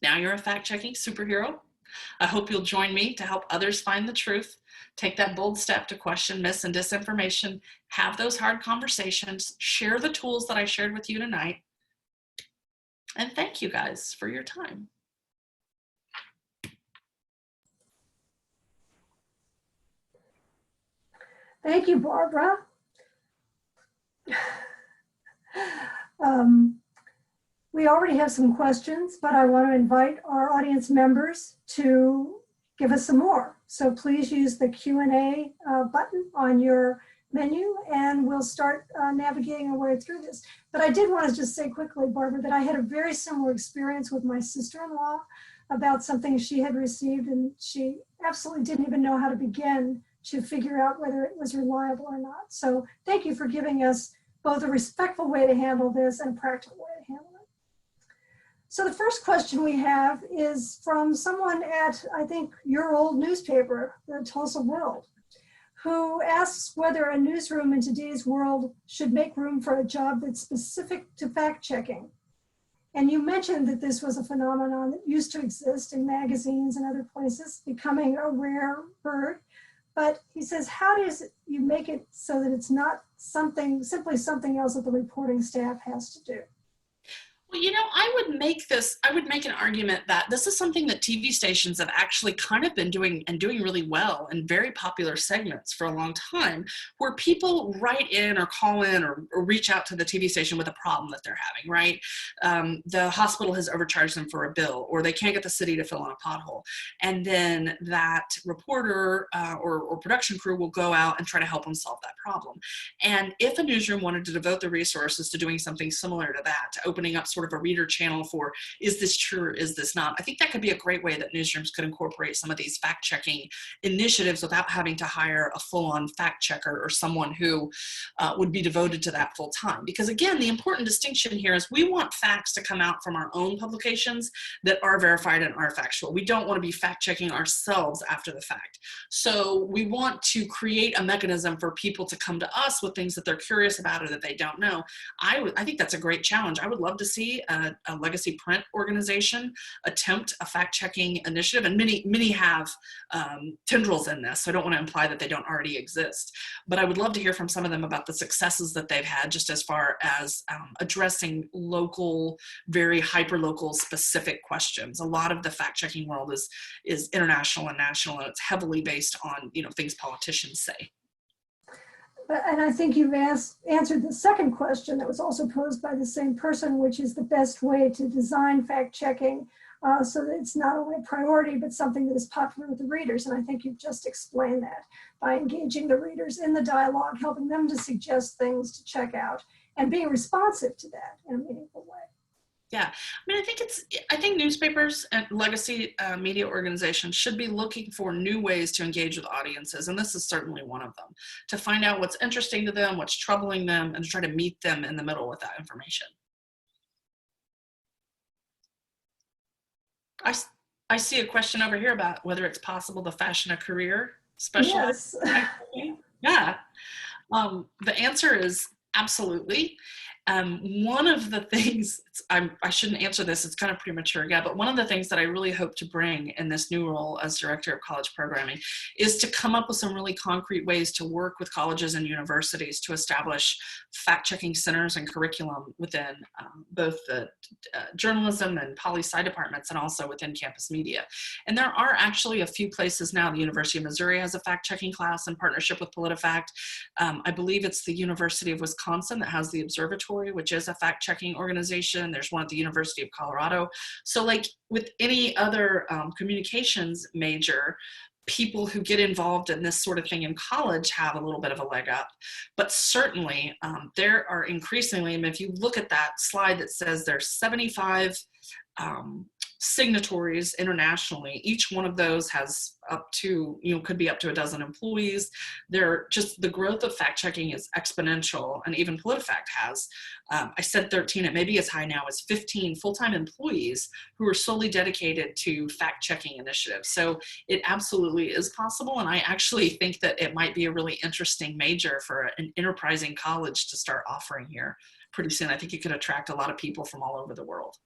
Now you're a fact-checking superhero. I hope you'll join me to help others find the truth, take that bold step to question mis and disinformation, have those hard conversations, share the tools that I shared with you tonight, and thank you guys for your time. Thank you, Barbara. We already have some questions, but I want to invite our audience members to give us some more. So please use the Q&A button on your menu, and we'll start navigating our way through this. But I did want to just say quickly, Barbara, that I had a very similar experience with my sister-in-law about something she had received, and she absolutely didn't even know how to begin to figure out whether it was reliable or not. So thank you for giving us both a respectful way to handle this and a practical way to handle it. So the first question we have is from someone at, I think, your old newspaper, the Tulsa World, who asks whether a newsroom in today's world should make room for a job that's specific to fact-checking. And you mentioned that this was a phenomenon that used to exist in magazines and other places, becoming a rare bird. But he says, how does you make it so that it's not simply something else that the reporting staff has to do? Well, you know, I would make an argument that this is something that TV stations have actually kind of been doing and doing really well in very popular segments for a long time, where people write in or call in or reach out to the TV station with a problem that they're having, right? The hospital has overcharged them for a bill, or they can't get the city to fill in a pothole. And then that reporter or production crew will go out and try to help them solve that problem. And if a newsroom wanted to devote the resources to doing something similar to that, to opening up sort of a reader channel for, is this true or is this not? I think that could be a great way that newsrooms could incorporate some of these fact-checking initiatives without having to hire a full-on fact checker or someone who would be devoted to that full time. Because again, the important distinction here is we want facts to come out from our own publications that are verified and are factual. We don't want to be fact-checking ourselves after the fact. So we want to create a mechanism for people to come to us with things that they're curious about or that they don't know. I think that's a great challenge. I would love to see Legacy, a legacy print organization, attempt a fact-checking initiative, and many have tendrils in this, so I don't want to imply that they don't already exist. But I would love to hear from some of them about the successes that they've had, just as far as addressing local, very hyper-local specific questions. A lot of the fact-checking world is international and national, and it's heavily based on things politicians say. And I think you've answered the second question that was also posed by the same person, which is the best way to design fact-checking so that it's not only a priority, but something that is popular with the readers. And I think you've just explained that by engaging the readers in the dialogue, helping them to suggest things to check out, and being responsive to that in a meaningful way. Yeah, I think newspapers and legacy media organizations should be looking for new ways to engage with audiences, and this is certainly one of them, to find out what's interesting to them, what's troubling them, and to try to meet them in the middle with that information. I see a question over here about whether it's possible to fashion a career specialist. Yes. Yeah. The answer is absolutely. One of the things, I shouldn't answer this, it's kind of premature, yeah, but one of the things that I really hope to bring in this new role as Director of College Programming is to come up with some really concrete ways to work with colleges and universities to establish fact-checking centers and curriculum within both the journalism and poli-sci departments, and also within campus media. And there are actually a few places now. The University of Missouri has a fact-checking class in partnership with PolitiFact. I believe it's the University of Wisconsin that has the Observatory, which is a fact-checking organization. There's one at the University of Colorado. So like with any other communications major, people who get involved in this sort of thing in college have a little bit of a leg up. But certainly there are increasingly, and if you look at that slide that says there's 75 signatories internationally, each one of those has up to, could be up to a dozen employees. The growth of fact checking is exponential, and even PolitiFact has, I said 13, it may be as high now as 15 full-time employees who are solely dedicated to fact checking initiatives. So it absolutely is possible, and I actually think that it might be a really interesting major for an enterprising college to start offering here pretty soon. I think you could attract a lot of people from all over the world.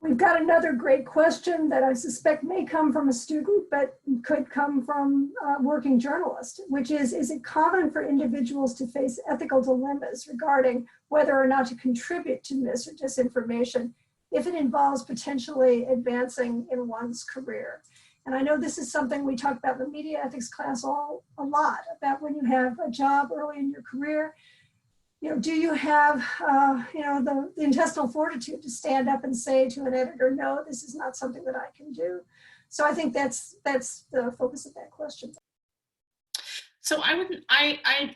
We've got another great question that I suspect may come from a student, but could come from a working journalist, which is it common for individuals to face ethical dilemmas regarding whether or not to contribute to mis or disinformation if it involves potentially advancing in one's career? And I know this is something we talk about in the media ethics class a lot, about when you have a job early in your career. Do you have, the intestinal fortitude to stand up and say to an editor, no, this is not something that I can do? So I think that's the focus of that question. So I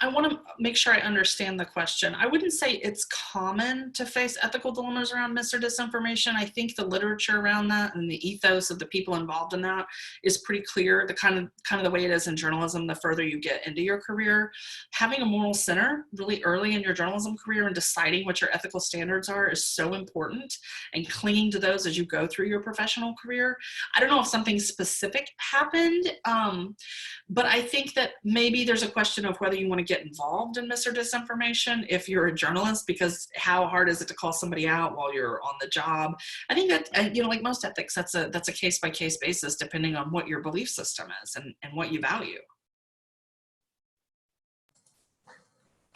want to make sure I understand the question. I wouldn't say it's common to face ethical dilemmas around mis or disinformation. I think the literature around that and the ethos of the people involved in that is pretty clear. The kind of the way it is in journalism, the further you get into your career, having a moral center really early in your journalism career and deciding what your ethical standards are is so important, and clinging to those as you go through your professional career. I don't know if something specific happened, but I think that maybe there's a question of whether you want to get involved in mis or disinformation if you're a journalist, because how hard is it to call somebody out while you're on the job? I think that, like most ethics, that's a case-by-case basis depending on what your belief system is and what you value.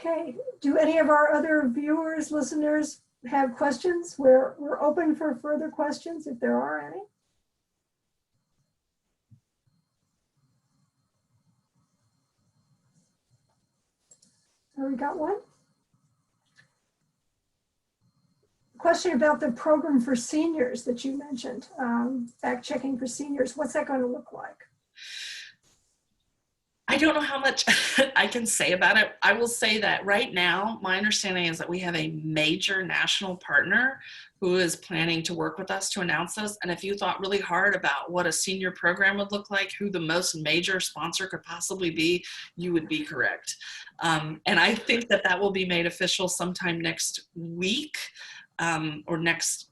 Okay, do any of our other viewers, listeners have questions? We're open for further questions if there are any. We got one. Question about the program for seniors that you mentioned, fact checking for seniors. What's that going to look like? I don't know how much I can say about it. I will say that right now, my understanding is that we have a major national partner who is planning to work with us to announce this. And if you thought really hard about what a senior program would look like, who the most major sponsor could possibly be, you would be correct. And I think that will be made official sometime next week. Or next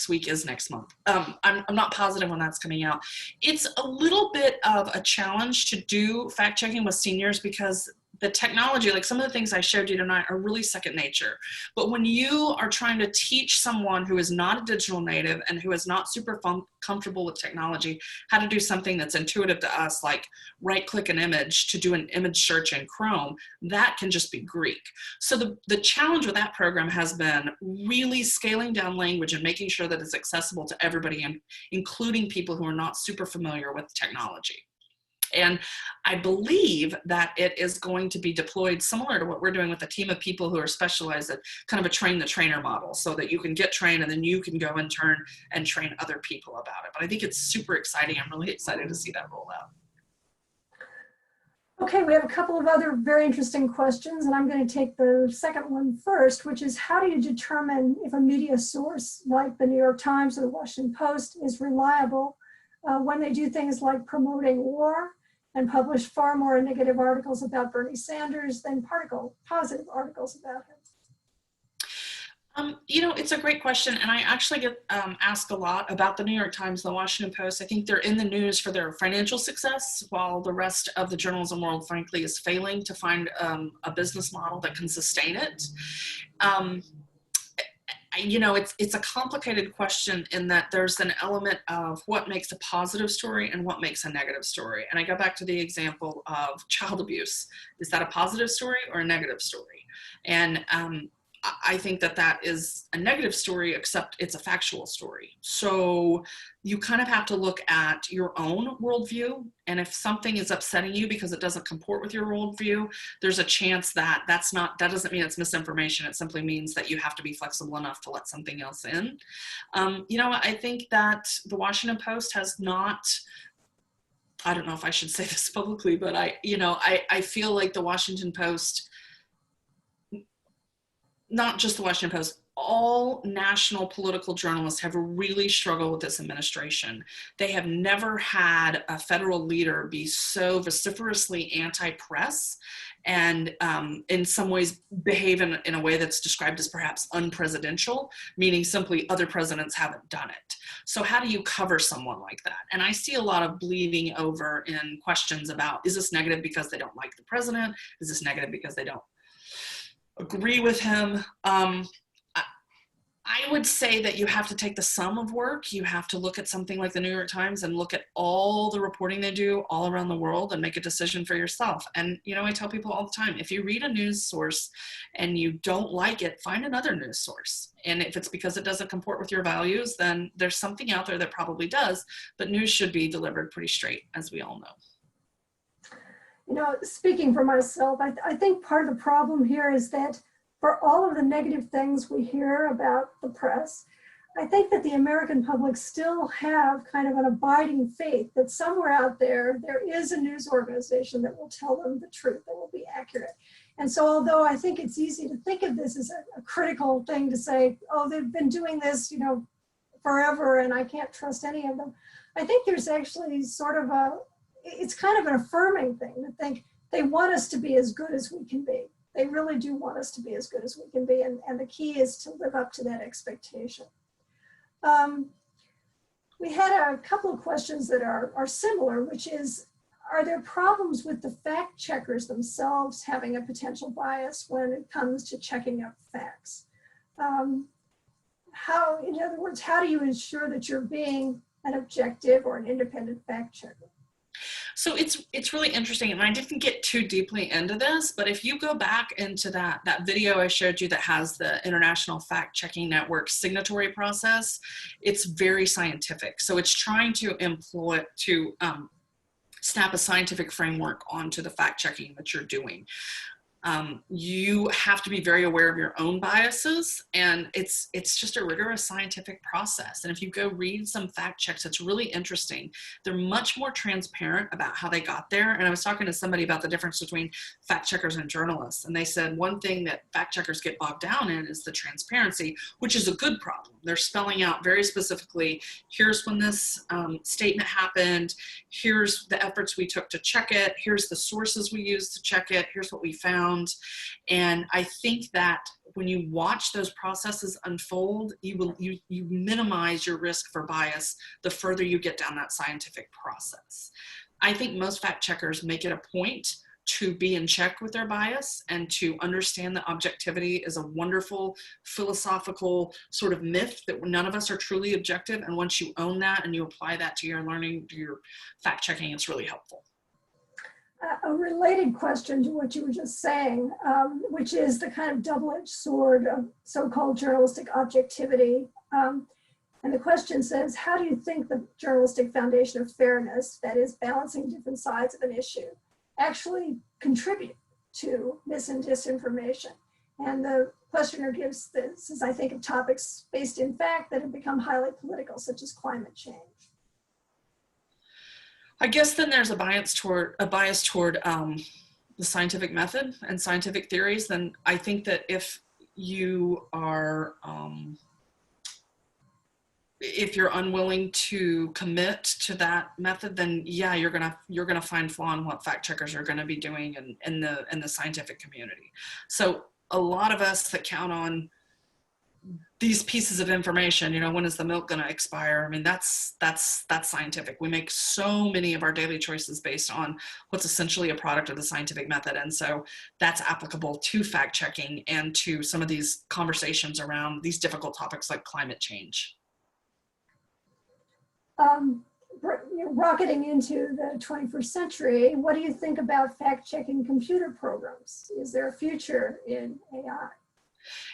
week is next month. I'm not positive when that's coming out. It's a little bit of a challenge to do fact checking with seniors because the technology, like some of the things I showed you tonight, are really second nature. But when you are trying to teach someone who is not a digital native and who is not super comfortable with technology how to do something that's intuitive to us, like right-click an image to do an image search in Chrome, that can just be Greek. So the challenge with that program has been really scaling down language and making sure that it's accessible to everybody, and including people who are not super familiar with technology. And I believe that it is going to be deployed similar to what we're doing with a team of people who are specialized at kind of a train the trainer model, so that you can get trained and then you can go and turn and train other people about it. But I think it's super exciting. I'm really excited to see that roll out. Okay, we have a couple of other very interesting questions, and I'm going to take the second one first, which is, how do you determine if a media source like the New York Times or the Washington Post is reliable when they do things like promoting war and publish far more negative articles about Bernie Sanders than positive articles about him? You know, it's a great question, and I actually get asked a lot about the New York Times and the Washington Post. I think they're in the news for their financial success, while the rest of the journalism world, frankly, is failing to find a business model that can sustain it. You know, it's a complicated question in that there's an element of what makes a positive story and what makes a negative story. And I go back to the example of child abuse. Is that a positive story or a negative story? And I think that that is a negative story, except it's a factual story. So you kind of have to look at your own worldview. And if something is upsetting you because it doesn't comport with your worldview, there's a chance that that doesn't mean it's misinformation. It simply means that you have to be flexible enough to let something else in. You know, I think that the Washington Post has not, I don't know if I should say this publicly, but I feel like the Washington Post, not just the Washington Post, all national political journalists have really struggled with this administration. They have never had a federal leader be so vociferously anti-press and in some ways behave in a way that's described as perhaps unpresidential, meaning simply other presidents haven't done it. So how do you cover someone like that? And I see a lot of bleeding over in questions about, is this negative because they don't like the president? Is this negative because they don't agree with him? I would say that you have to take the sum of work. You have to look at something like the New York Times and look at all the reporting they do all around the world and make a decision for yourself. And, you know, I tell people all the time, if you read a news source and you don't like it, find another news source. And if it's because it doesn't comport with your values, then there's something out there that probably does. But news should be delivered pretty straight, as we all know. You know, speaking for myself, I think part of the problem here is that for all of the negative things we hear about the press, I think that the American public still have kind of an abiding faith that somewhere out there is a news organization that will tell them the truth, that will be accurate. And so although I think it's easy to think of this as a critical thing to say, oh, they've been doing this, you know, forever and I can't trust any of them, I think there's actually sort of it's kind of an affirming thing to think they want us to be as good as we can be. They really do want us to be as good as we can be, and the key is to live up to that expectation. We had a couple of questions that are similar, which is, are there problems with the fact checkers themselves having a potential bias when it comes to checking up facts? In other words, how do you ensure that you're being an objective or an independent fact checker? So it's really interesting, and I didn't get too deeply into this, but if you go back into that video I showed you that has the International Fact Checking Network signatory process, it's very scientific. So it's trying to snap a scientific framework onto the fact checking that you're doing. You have to be very aware of your own biases, and it's just a rigorous scientific process. And if you go read some fact checks, it's really interesting. They're much more transparent about how they got there. And I was talking to somebody about the difference between fact checkers and journalists, and they said one thing that fact checkers get bogged down in is the transparency, which is a good problem. They're spelling out very specifically, here's when this statement happened, here's the efforts we took to check it, here's the sources we used to check it, here's what we found. And I think that when you watch those processes unfold, you minimize your risk for bias the further you get down that scientific process. I think most fact checkers make it a point to be in check with their bias and to understand that objectivity is a wonderful philosophical sort of myth that none of us are truly objective. And once you own that and you apply that to your learning, to your fact checking, it's really helpful. A related question to what you were just saying, which is the kind of double-edged sword of so-called journalistic objectivity. And the question says, how do you think the journalistic foundation of fairness, that is balancing different sides of an issue, actually contribute to mis and disinformation? And the questioner gives this, as I think of topics based in fact that have become highly political, such as climate change. I guess then there's a bias toward the scientific method and scientific theories. Then I think that if you are, if you're unwilling to commit to that method, then yeah, you're gonna find flaw in what fact checkers are gonna be doing in the scientific community. So a lot of us that count on these pieces of information, you know, when is the milk going to expire? I mean, that's scientific. We make so many of our daily choices based on what's essentially a product of the scientific method. And so that's applicable to fact checking and to some of these conversations around these difficult topics like climate change. Rocketing into the 21st century, what do you think about fact checking computer programs? Is there a future in AI?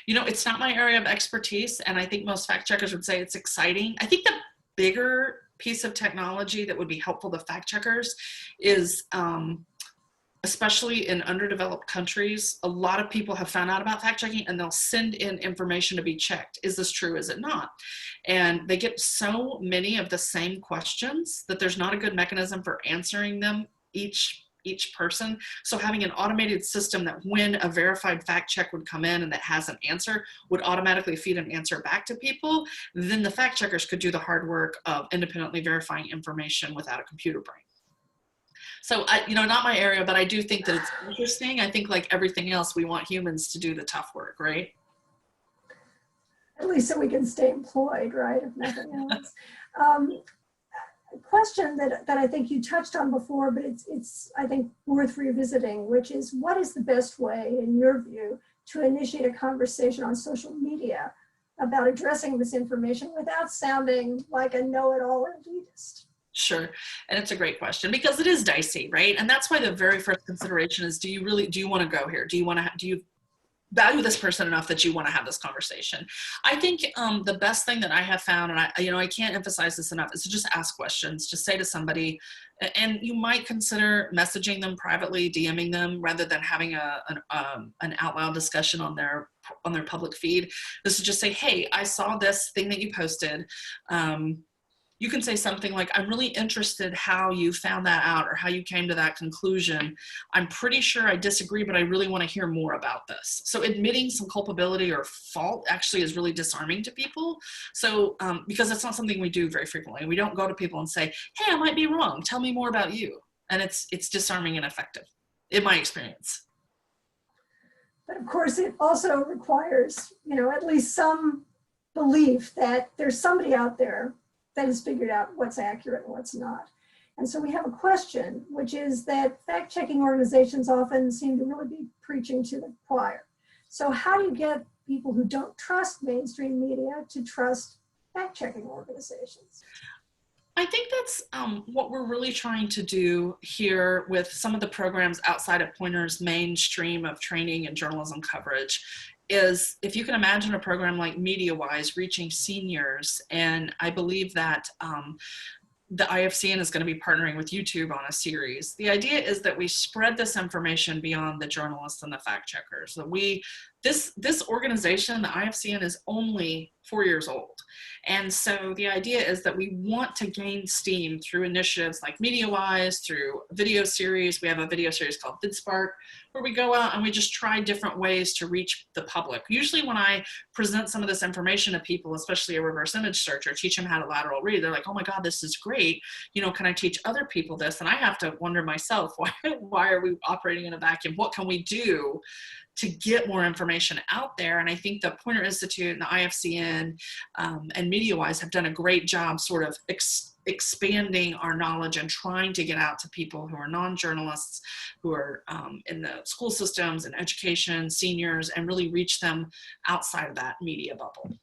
You know, it's not my area of expertise, and I think most fact checkers would say it's exciting. I think the bigger piece of technology that would be helpful to fact checkers is, especially in underdeveloped countries, a lot of people have found out about fact checking and they'll send in information to be checked. Is this true? Is it not? And they get so many of the same questions that there's not a good mechanism for answering them each person. So having an automated system that when a verified fact check would come in and that has an answer would automatically feed an answer back to people, then the fact checkers could do the hard work of independently verifying information without a computer brain. So, you know, not my area, but I do think that it's interesting. I think like everything else, we want humans to do the tough work, right? At least so we can stay employed, right, if nothing else. A question that I think you touched on before, but it's I think worth revisiting, which is what is the best way, in your view, to initiate a conversation on social media about addressing misinformation without sounding like a know-it-all elitist? Sure. And it's a great question because it is dicey, right? And that's why the very first consideration is, do you want to go here? Do you value this person enough that you want to have this conversation? I think the best thing that I have found, and I can't emphasize this enough, is to just ask questions. Just say to somebody, and you might consider messaging them privately, DMing them, rather than having an out loud discussion on their public feed. This is just say, hey, I saw this thing that you posted. You can say something like, I'm really interested how you found that out or how you came to that conclusion. I'm pretty sure I disagree, but I really want to hear more about this. So admitting some culpability or fault actually is really disarming to people. So, because it's not something we do very frequently. We don't go to people and say, hey, I might be wrong. Tell me more about you. And it's disarming and effective, in my experience. But of course, it also requires, you know, at least some belief that there's somebody out there that has figured out what's accurate and what's not. And so we have a question, which is that fact-checking organizations often seem to really be preaching to the choir. So how do you get people who don't trust mainstream media to trust fact-checking organizations? I think that's what we're really trying to do here with some of the programs outside of Poynter's mainstream of training and journalism coverage. Is if you can imagine a program like MediaWise reaching seniors, and I believe that the IFCN is going to be partnering with YouTube on a series. The idea is that we spread this information beyond the journalists and the fact checkers. That this organization, the IFCN, is only 4 years old. And so the idea is that we want to gain steam through initiatives like MediaWise, through video series. We have a video series called VidSpark, where we go out and we just try different ways to reach the public. Usually when I present some of this information to people, especially a reverse image search, or teach them how to lateral read, they're like, oh my God, this is great. You know, can I teach other people this? And I have to wonder myself, why are we operating in a vacuum? What can we do to get more information out there. And I think the Poynter Institute and the IFCN and MediaWise have done a great job sort of expanding our knowledge and trying to get out to people who are non-journalists, who are in the school systems and education, seniors, and really reach them outside of that media bubble.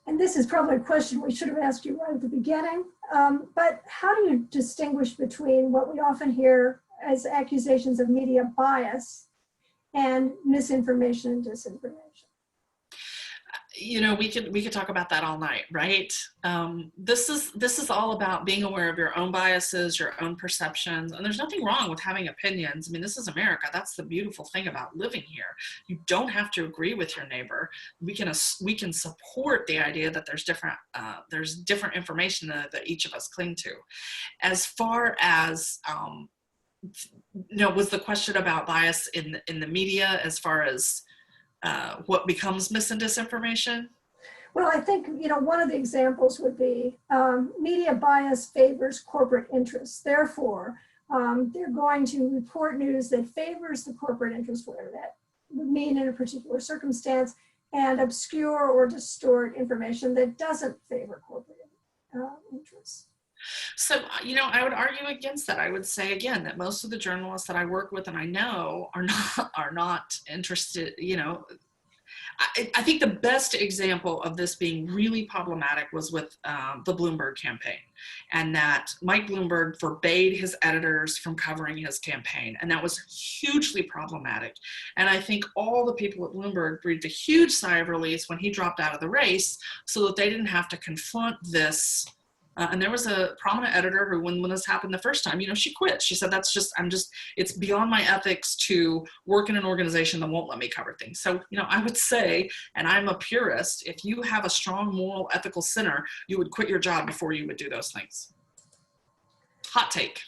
And this is probably a question we should have asked you right at the beginning, but how do you distinguish between what we often hear as accusations of media bias and misinformation and disinformation? You know, we could talk about that all night, right? This is all about being aware of your own biases, your own perceptions, and there's nothing wrong with having opinions. I mean, this is America. That's the beautiful thing about living here. You don't have to agree with your neighbor. We can support the idea that there's different information that each of us cling to. As far as was the question about bias in the media, as far as what becomes mis and disinformation? Well, I think, one of the examples would be media bias favors corporate interests. Therefore, they're going to report news that favors the corporate interest, whatever that would mean in a particular circumstance, and obscure or distort information that doesn't favor corporate interests. So, I would argue against that. I would say again that most of the journalists that I work with and I know are not interested. I think the best example of this being really problematic was with the Bloomberg campaign, and that Mike Bloomberg forbade his editors from covering his campaign, and that was hugely problematic. And I think all the people at Bloomberg breathed a huge sigh of relief when he dropped out of the race, so that they didn't have to confront this. And there was a prominent editor who, when this happened the first time, she quit. She said, it's beyond my ethics to work in an organization that won't let me cover things. So, I would say, and I'm a purist, if you have a strong moral, ethical center, you would quit your job before you would do those things. Hot take.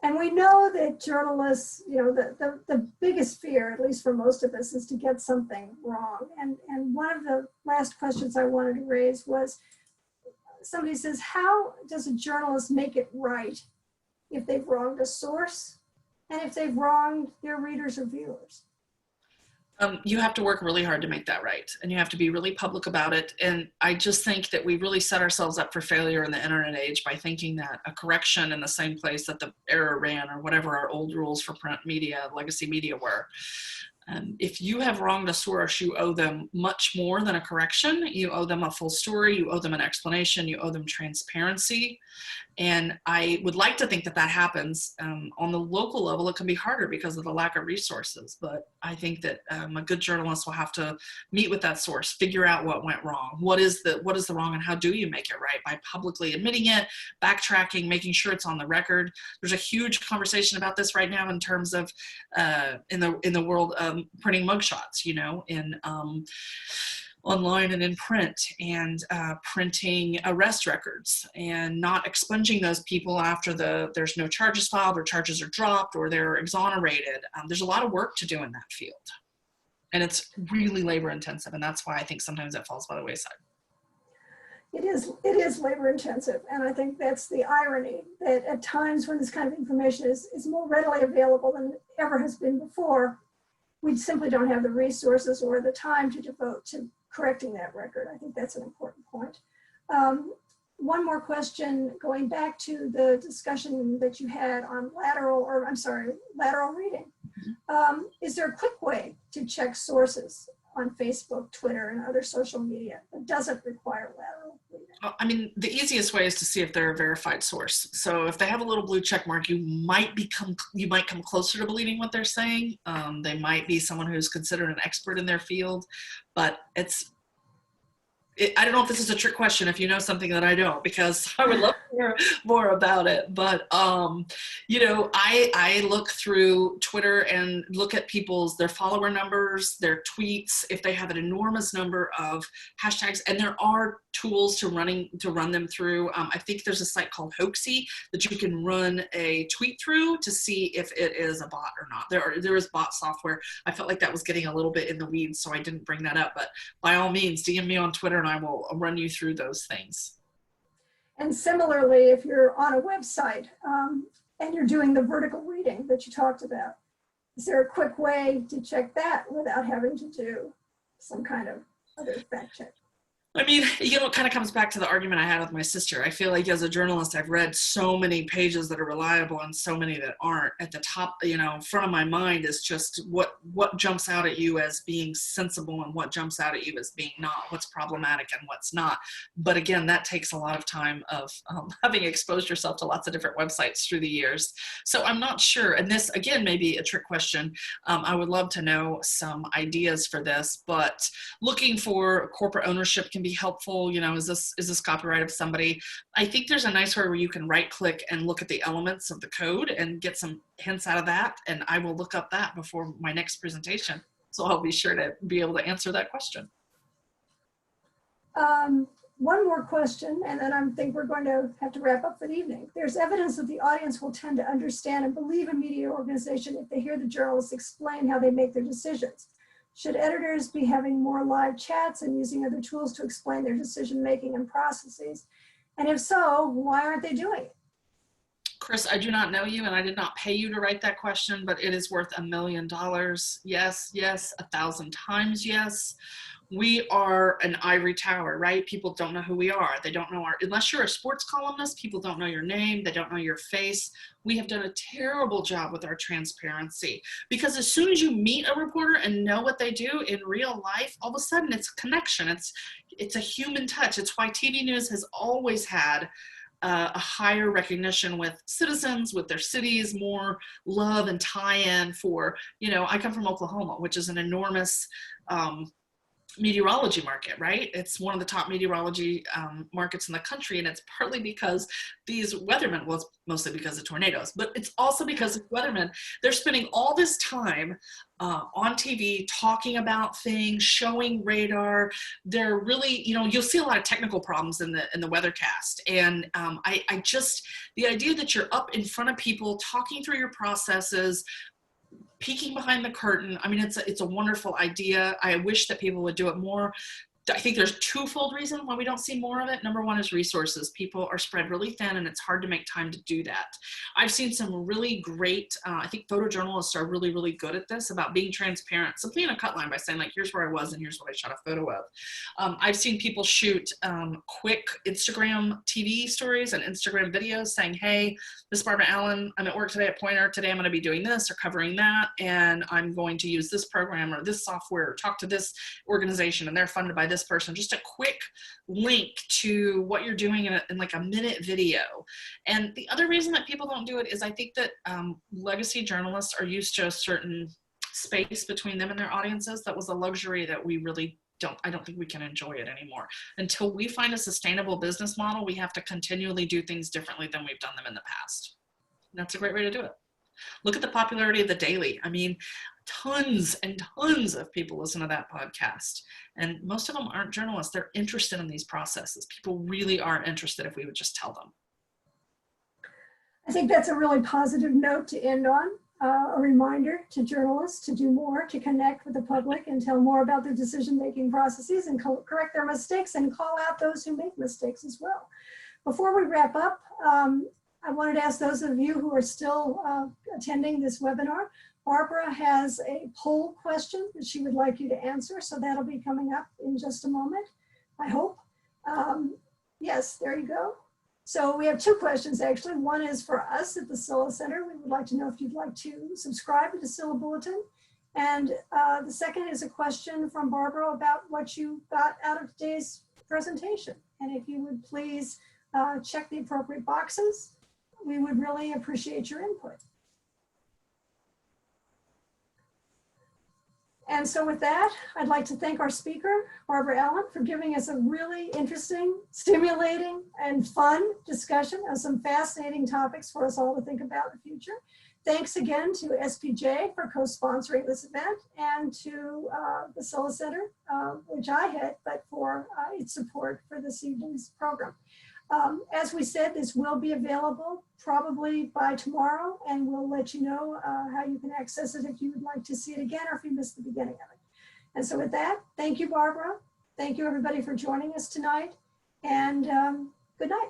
And we know that journalists, the biggest fear, at least for most of us, is to get something wrong. And one of the last questions I wanted to raise was, somebody says, how does a journalist make it right if they've wronged a source and if they've wronged their readers or viewers? You have to work really hard to make that right, and you have to be really public about it. And I just think that we really set ourselves up for failure in the internet age by thinking that a correction in the same place that the error ran, or whatever our old rules for print media, legacy media were. If you have wronged a source, you owe them much more than a correction. You owe them a full story. You owe them an explanation. You owe them transparency. And I would like to think that happens. On the local level, it can be harder because of the lack of resources. But I think that a good journalist will have to meet with that source, figure out what went wrong. What is the wrong, and how do you make it right? By publicly admitting it, backtracking, making sure it's on the record. There's a huge conversation about this right now in terms of in the world of printing mugshots, in online and in print, and printing arrest records and not expunging those people after there's no charges filed, or charges are dropped, or they're exonerated. There's a lot of work to do in that field, and it's really labor intensive, and that's why I think sometimes it falls by the wayside. It is labor intensive, and I think that's the irony, that at times when this kind of information is more readily available than it ever has been before, we simply don't have the resources or the time to devote to correcting that record. I think that's an important point. One more question, going back to the discussion that you had on lateral reading. Is there a quick way to check sources on Facebook, Twitter, and other social media that doesn't require lateral reading? I mean, the easiest way is to see if they're a verified source. So if they have a little blue check mark, you might come closer to believing what they're saying. They might be someone who's considered an expert in their field, but I don't know if this is a trick question, if you know something that I don't, because I would love to hear more about it. But, I look through Twitter and look at their follower numbers, their tweets, if they have an enormous number of hashtags, and there are tools to run them through. I think there's a site called Hoaxy that you can run a tweet through to see if it is a bot or not. There is bot software. I felt like that was getting a little bit in the weeds, so I didn't bring that up. But by all means, DM me on Twitter and I will run you through those things. And similarly, if you're on a website and you're doing the vertical reading that you talked about, Is there a quick way to check that without having to do some kind of other fact check? I mean, you know, it kind of comes back to the argument I had with my sister. I feel like as a journalist, I've read so many pages that are reliable and so many that aren't. At the top, you know, in front of my mind is just what jumps out at you as being sensible and what jumps out at you as being not, what's problematic and what's not. But again, that takes a lot of time of having exposed yourself to lots of different websites through the years. So I'm not sure. And this, again, may be a trick question. I would love to know some ideas for this, but looking for corporate ownership can be helpful. You know, is this copyright of somebody? I think there's a nice way where you can right click and look at the elements of the code and get some hints out of that. And I will look up that before my next presentation. So I'll be sure to be able to answer that question. One more question, and then I think we're going to have to wrap up for the evening. There's evidence that the audience will tend to understand and believe a media organization if they hear the journalists explain how they make their decisions. Should editors be having more live chats and using other tools to explain their decision-making and processes? And if so, why aren't they doing it? Chris, I do not know you and I did not pay you to write that question, but it is worth $1 million. Yes, yes, 1,000 times yes. We are an ivory tower, right? People don't know who we are. They don't know unless you're a sports columnist, people don't know your name. They don't know your face. We have done a terrible job with our transparency because as soon as you meet a reporter and know what they do in real life, all of a sudden it's a connection. It's a human touch. It's why TV news has always had a higher recognition with citizens, with their cities, more love and tie-in for, you know, I come from Oklahoma, which is an enormous meteorology market, right? It's one of the top meteorology markets in the country, and it's partly because these weathermen, well, it's mostly because of tornadoes, but it's also because of weathermen. They're spending all this time on TV talking about things, showing radar. They're really, you know, you'll see a lot of technical problems in the weathercast, and I just, the idea that you're up in front of people talking through your processes, peeking behind the curtain. I mean, it's a wonderful idea. I wish that people would do it more. I think there's twofold reason why we don't see more of it. Number one is resources. People are spread really thin and it's hard to make time to do that. I've seen some really great, I think photojournalists are really, really good at this, about being transparent, simply in a cut line by saying like, here's where I was and here's what I shot a photo of. I've seen people shoot quick Instagram TV stories and Instagram videos saying, hey, this is Barbara Allen. I'm at work today at Poynter. Today I'm going to be doing this or covering that. And I'm going to use this program or this software or talk to this organization and they're funded by this person. Just a quick link to what you're doing in like a minute video. And the other reason that people don't do it is I think that legacy journalists are used to a certain space between them and their audiences. That was a luxury that we really I don't think we can enjoy it anymore. Until we find a sustainable business model, we have to continually do things differently than we've done them in the past. And that's a great way to do it. Look at the popularity of The Daily. I mean, tons and tons of people listen to that podcast. And most of them aren't journalists. They're interested in these processes. People really are interested if we would just tell them. I think that's a really positive note to end on. A reminder to journalists to do more, to connect with the public and tell more about their decision-making processes and correct their mistakes and call out those who make mistakes as well. Before we wrap up, I wanted to ask those of you who are still attending this webinar, Barbara has a poll question that she would like you to answer, so that'll be coming up in just a moment, I hope. Yes, there you go. So we have two questions actually. One is for us at the Silha Center. We would like to know if you'd like to subscribe to the Silha Bulletin. And the second is a question from Barbara about what you got out of today's presentation. And if you would please check the appropriate boxes, we would really appreciate your input. And so with that, I'd like to thank our speaker, Barbara Allen, for giving us a really interesting, stimulating, and fun discussion of some fascinating topics for us all to think about in the future. Thanks again to SPJ for co-sponsoring this event and to the Silha Center, which I had, but for its support for this evening's program. As we said, this will be available probably by tomorrow, and we'll let you know how you can access it if you would like to see it again or if you missed the beginning of it. And so with that, thank you, Barbara. Thank you, everybody, for joining us tonight, and good night.